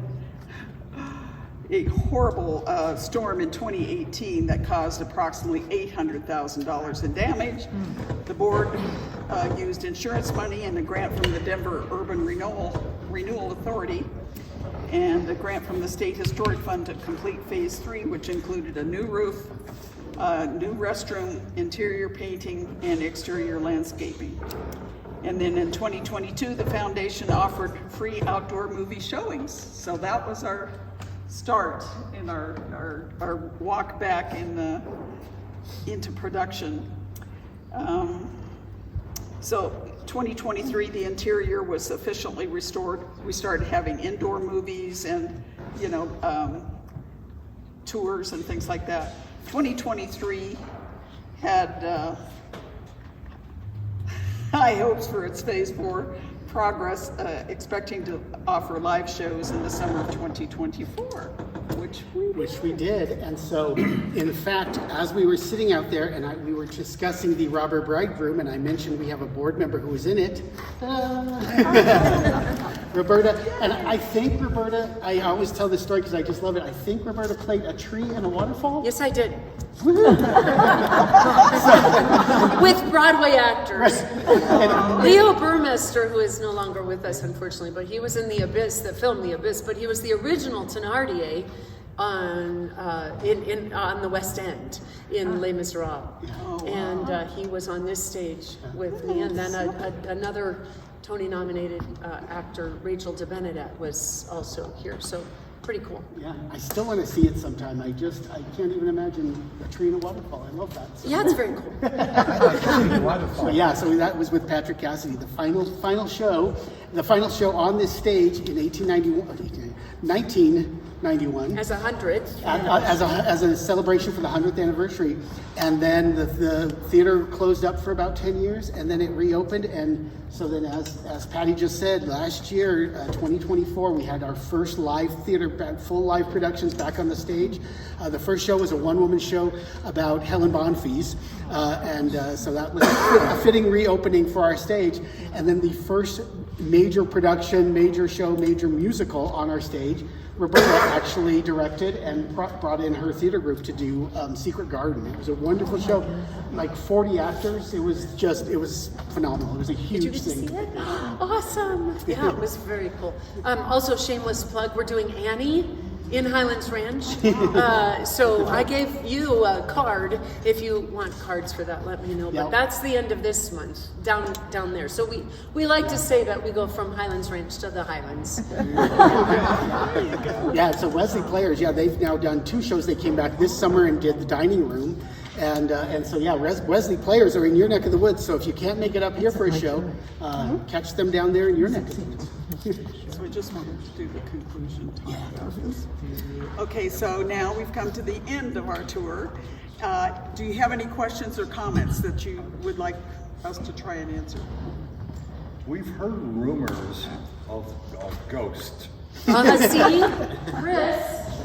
a horrible storm in 2018 that caused approximately $800,000 in damage, the board used insurance money and a grant from the Denver Urban Renewal Authority and a grant from the State Historic Fund to complete Phase 3, which included a new roof, new restroom, interior painting, and exterior landscaping. And then in 2022, the foundation offered free outdoor movie showings. So that was our start in our walk back into production. So 2023, the interior was sufficiently restored. We started having indoor movies and, tours and things like that. 2023 had high hopes for its Phase 4 progress, expecting to offer live shows in the summer of 2024, which we did. And so, in fact, as we were sitting out there and we were discussing the Robber Bridegroom, and I mentioned we have a board member who was in it, Roberta. And I think Roberta, I always tell this story because I just love it. I think Roberta played a tree and a waterfall. Yes, I did. With Broadway actors. Leo Burmester, who is no longer with us, unfortunately, but he was in The Abyss, the film The Abyss, but he was the original Thénardier on the West End in Les Miserables. Oh, wow. And he was on this stage with me, and then another Tony-nominated actor, Rachel de Benedette, was also here. So pretty cool. Yeah, I still want to see it sometime. I can't even imagine a tree and a waterfall. I love that. So. Yeah, it's very cool. But yeah, so that was with Patrick Cassidy. The final show on this stage in 1991. As 100th. As a celebration for the 100th anniversary. And then the theater closed up for about 10 years, and then it reopened. And so then, as Patty just said, last year, 2024, we had our first full live productions back on the stage. The first show was a one-woman show about Helen Bonfils. So that was a fitting reopening for our stage. And then the first major production, major show, major musical on our stage, Roberta actually directed and brought in her theater group to do Secret Garden. It was a wonderful show, like 40 actors. It was phenomenal. It was a huge Did you thing. see it? Awesome. Yeah, it was very cool. Also, shameless plug, we're doing Annie in Highlands Ranch. So I gave you a card. If you want cards for that, let me know. But that's the end of this month, down there. So we like to say that we go from Highlands Ranch to the Highlands. Yeah, so Wesley Players, they've now done 2 shows. They came back this summer and did the dining room. And so Wesley Players are in your neck of the woods. So if you can't make it up here for a show, catch them down there in your neck of the woods. So we just wanted to do the conclusion. Okay, so now we've come to the end of our tour. Do you have any questions or comments that you would like us to try and answer? We've heard rumors of ghosts. See? Chris,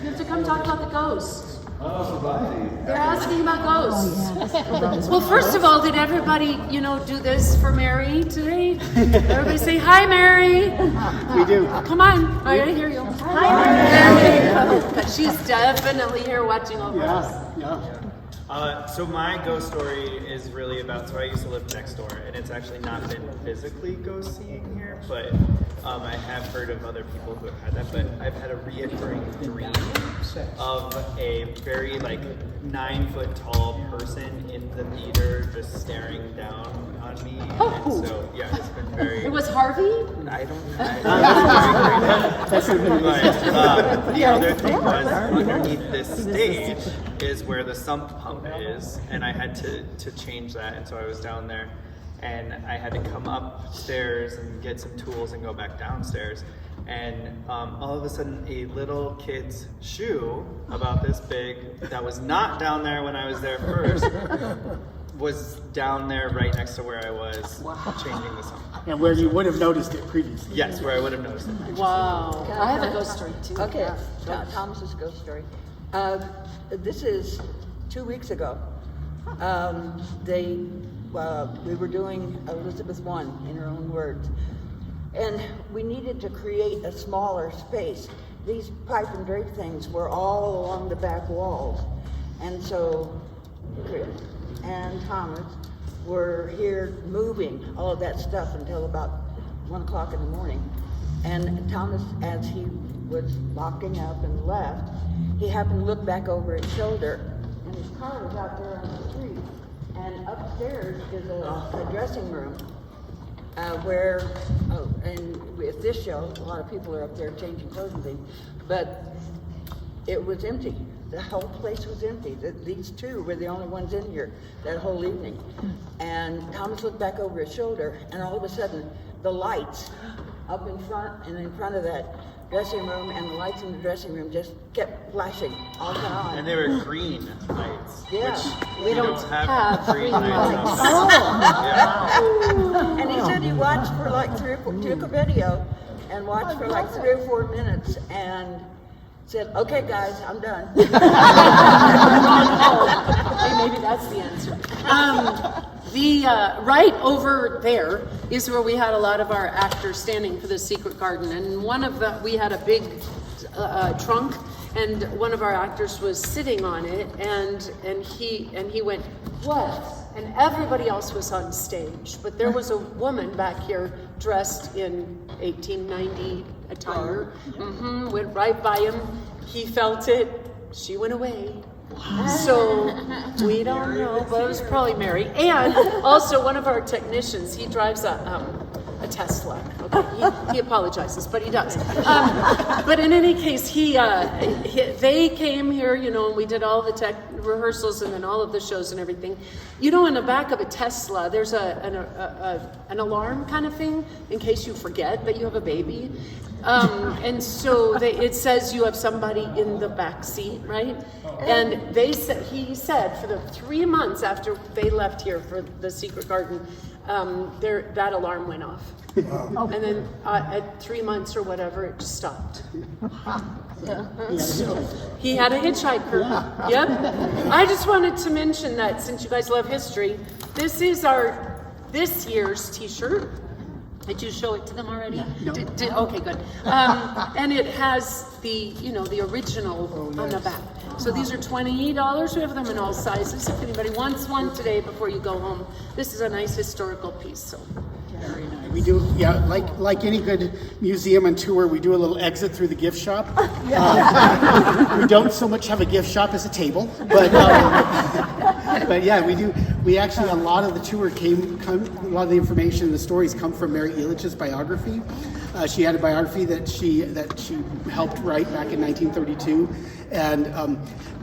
you have to come talk about the ghosts. They're asking about ghosts. Well, first of all, did everybody, do this for Mary today? Everybody say, hi, Mary. We do. Come on. I gotta hear you. Hi, Mary. She's definitely here watching over us. Yeah. So my ghost story is really about, so I used to live next door, and it's actually not been physically ghost seeing here, but I have heard of other people who have had that, but I've had a reoccurring dream of a very 9-foot tall person in the theater just staring down on me. Oh. And so, yeah, it's been very... It was Harvey? I don't know. But the other thing was, underneath this stage is where the sump pump is, and I had to change that, and so I was down there, and I had to come upstairs and get some tools and go back downstairs. And all of a sudden, a little kid's shoe, about this big, that was not down there when I was there first, was down there right next to where I was changing the sump. And where you would have noticed it previously. Yes, where I would have noticed it. Wow. I have a ghost story too. Okay, Thomas's ghost story. This is 2 weeks ago. We were doing Elizabeth I in her own words. And we needed to create a smaller space. These pipe and drape things were all along the back walls. And so Chris and Thomas were here moving all of that stuff until about 1 o'clock in the morning. And Thomas, as he was locking up and left, he happened to look back over his shoulder, and his car was out there on the street. And upstairs is a dressing room and with this show, a lot of people are up there changing clothes and things, but it was empty. The whole place was empty. These two were the only ones in here that whole evening. And Thomas looked back over his shoulder, and all of a sudden, the lights up in front and in front of that dressing room, and the lights in the dressing room just kept flashing off and on. And they were green lights. Yeah. Which We don't have green lights. Oh. And he said he watched for like took a video and watched for like 3 or 4 minutes and said, "Okay, guys, I'm done." Hey, maybe that's the answer. Right over there is where we had a lot of our actors standing for the secret garden, and we had a big trunk, and one of our actors was sitting on it, and he went, "What?" And everybody else was on stage, but there was a woman back here dressed in 1890 attire. Went right by him. He felt it. She went away. So we don't know, but it was probably Mary. And also one of our technicians, he drives a Tesla. Okay, he apologizes, but he does. But in any case, they came here, and we did all the tech rehearsals and then all of the shows and everything. In the back of a Tesla, there's an alarm kind of thing in case you forget that you have a baby. And so it says you have somebody in the back seat, right? And he said for the 3 months after they left here for the secret garden, that alarm went off. And then at 3 months or whatever, it just stopped. So he had a hitchhiker. Yep. I just wanted to mention that since you guys love history, this is this year's t-shirt. Did you show it to them already? No. Okay, good. And it has the original on the back. So these are $28. We have them in all sizes. If anybody wants one today before you go home, this is a nice historical piece. So very nice. We do, like any good museum and tour, we do a little exit through the gift shop. We don't so much have a gift shop as a table, but yeah, we do. We actually, a lot of the tour a lot of the information and the stories come from Mary Elitch's biography. She had a biography that she helped write back in 1932, and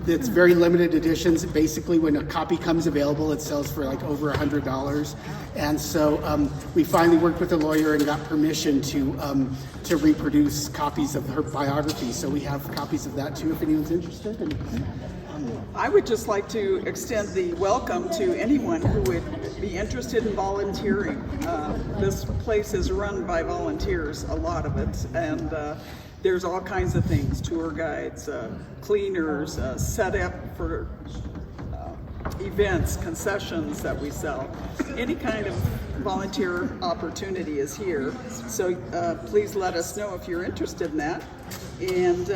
it's very limited editions. Basically, when a copy comes available, it sells for like over $100. And so we finally worked with a lawyer and got permission to reproduce copies of her biography. So we have copies of that too, if anyone's interested. And, I would just like to extend the welcome to anyone who would be interested in volunteering. This place is run by volunteers, a lot of it, and there's all kinds of things: tour guides, cleaners, set up for events, concessions that we sell. Any kind of volunteer opportunity is here, so please let us know if you're interested in that. And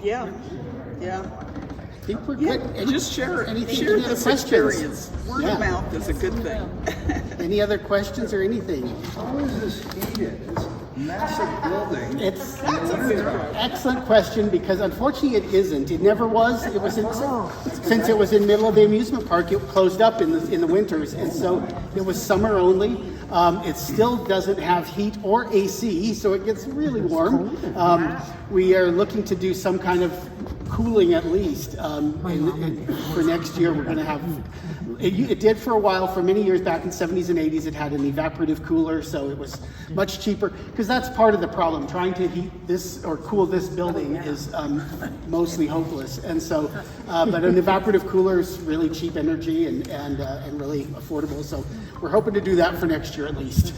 yeah. I think we're good. Just share it. Anything? Share Any other this questions? experience. Word of mouth is a good thing. Any other questions or anything? How is this heated? massive building. It's an excellent question because unfortunately it isn't. It never was. It was since it was in middle of the amusement park. It closed up in the winters, and so it was summer only. It still doesn't have heat or AC, so it gets really warm. We are looking to do some kind of cooling at least. For next year, we're going to have. It did for a while, for many years back in 70s and 80s. It had an evaporative cooler, so it was much cheaper. Because that's part of the problem. Trying to heat this or cool this building is mostly hopeless. And so, but an evaporative cooler is really cheap energy and really affordable. So we're hoping to do that for next year at least.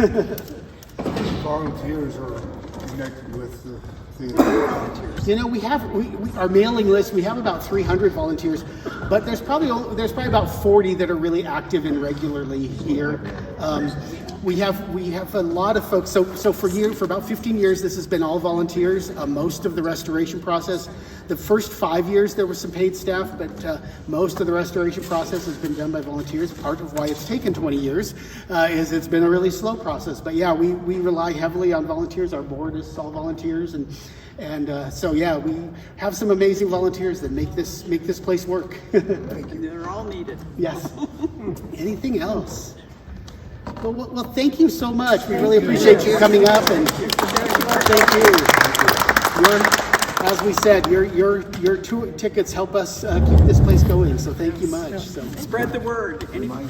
Volunteers are connected with the theater. You know, we have our mailing list. We have about 300 volunteers, but there's probably about 40 that are really active and regularly here. We have a lot of folks. So for about 15 years, this has been all volunteers. Most of the restoration process. The first 5 years there was some paid staff, but most of the restoration process has been done by volunteers. Part of why it's taken 20 years is it's been a really slow process. But yeah, we rely heavily on volunteers. Our board is all volunteers, and so yeah, we have some amazing volunteers that make this place work. Thank you. They're all needed. Yes. Anything else? Well, thank you so much. We really appreciate you coming up, and thank you. As we said, your tour tickets help us keep this place going. So thank you much. So. Spread the word. Anybody?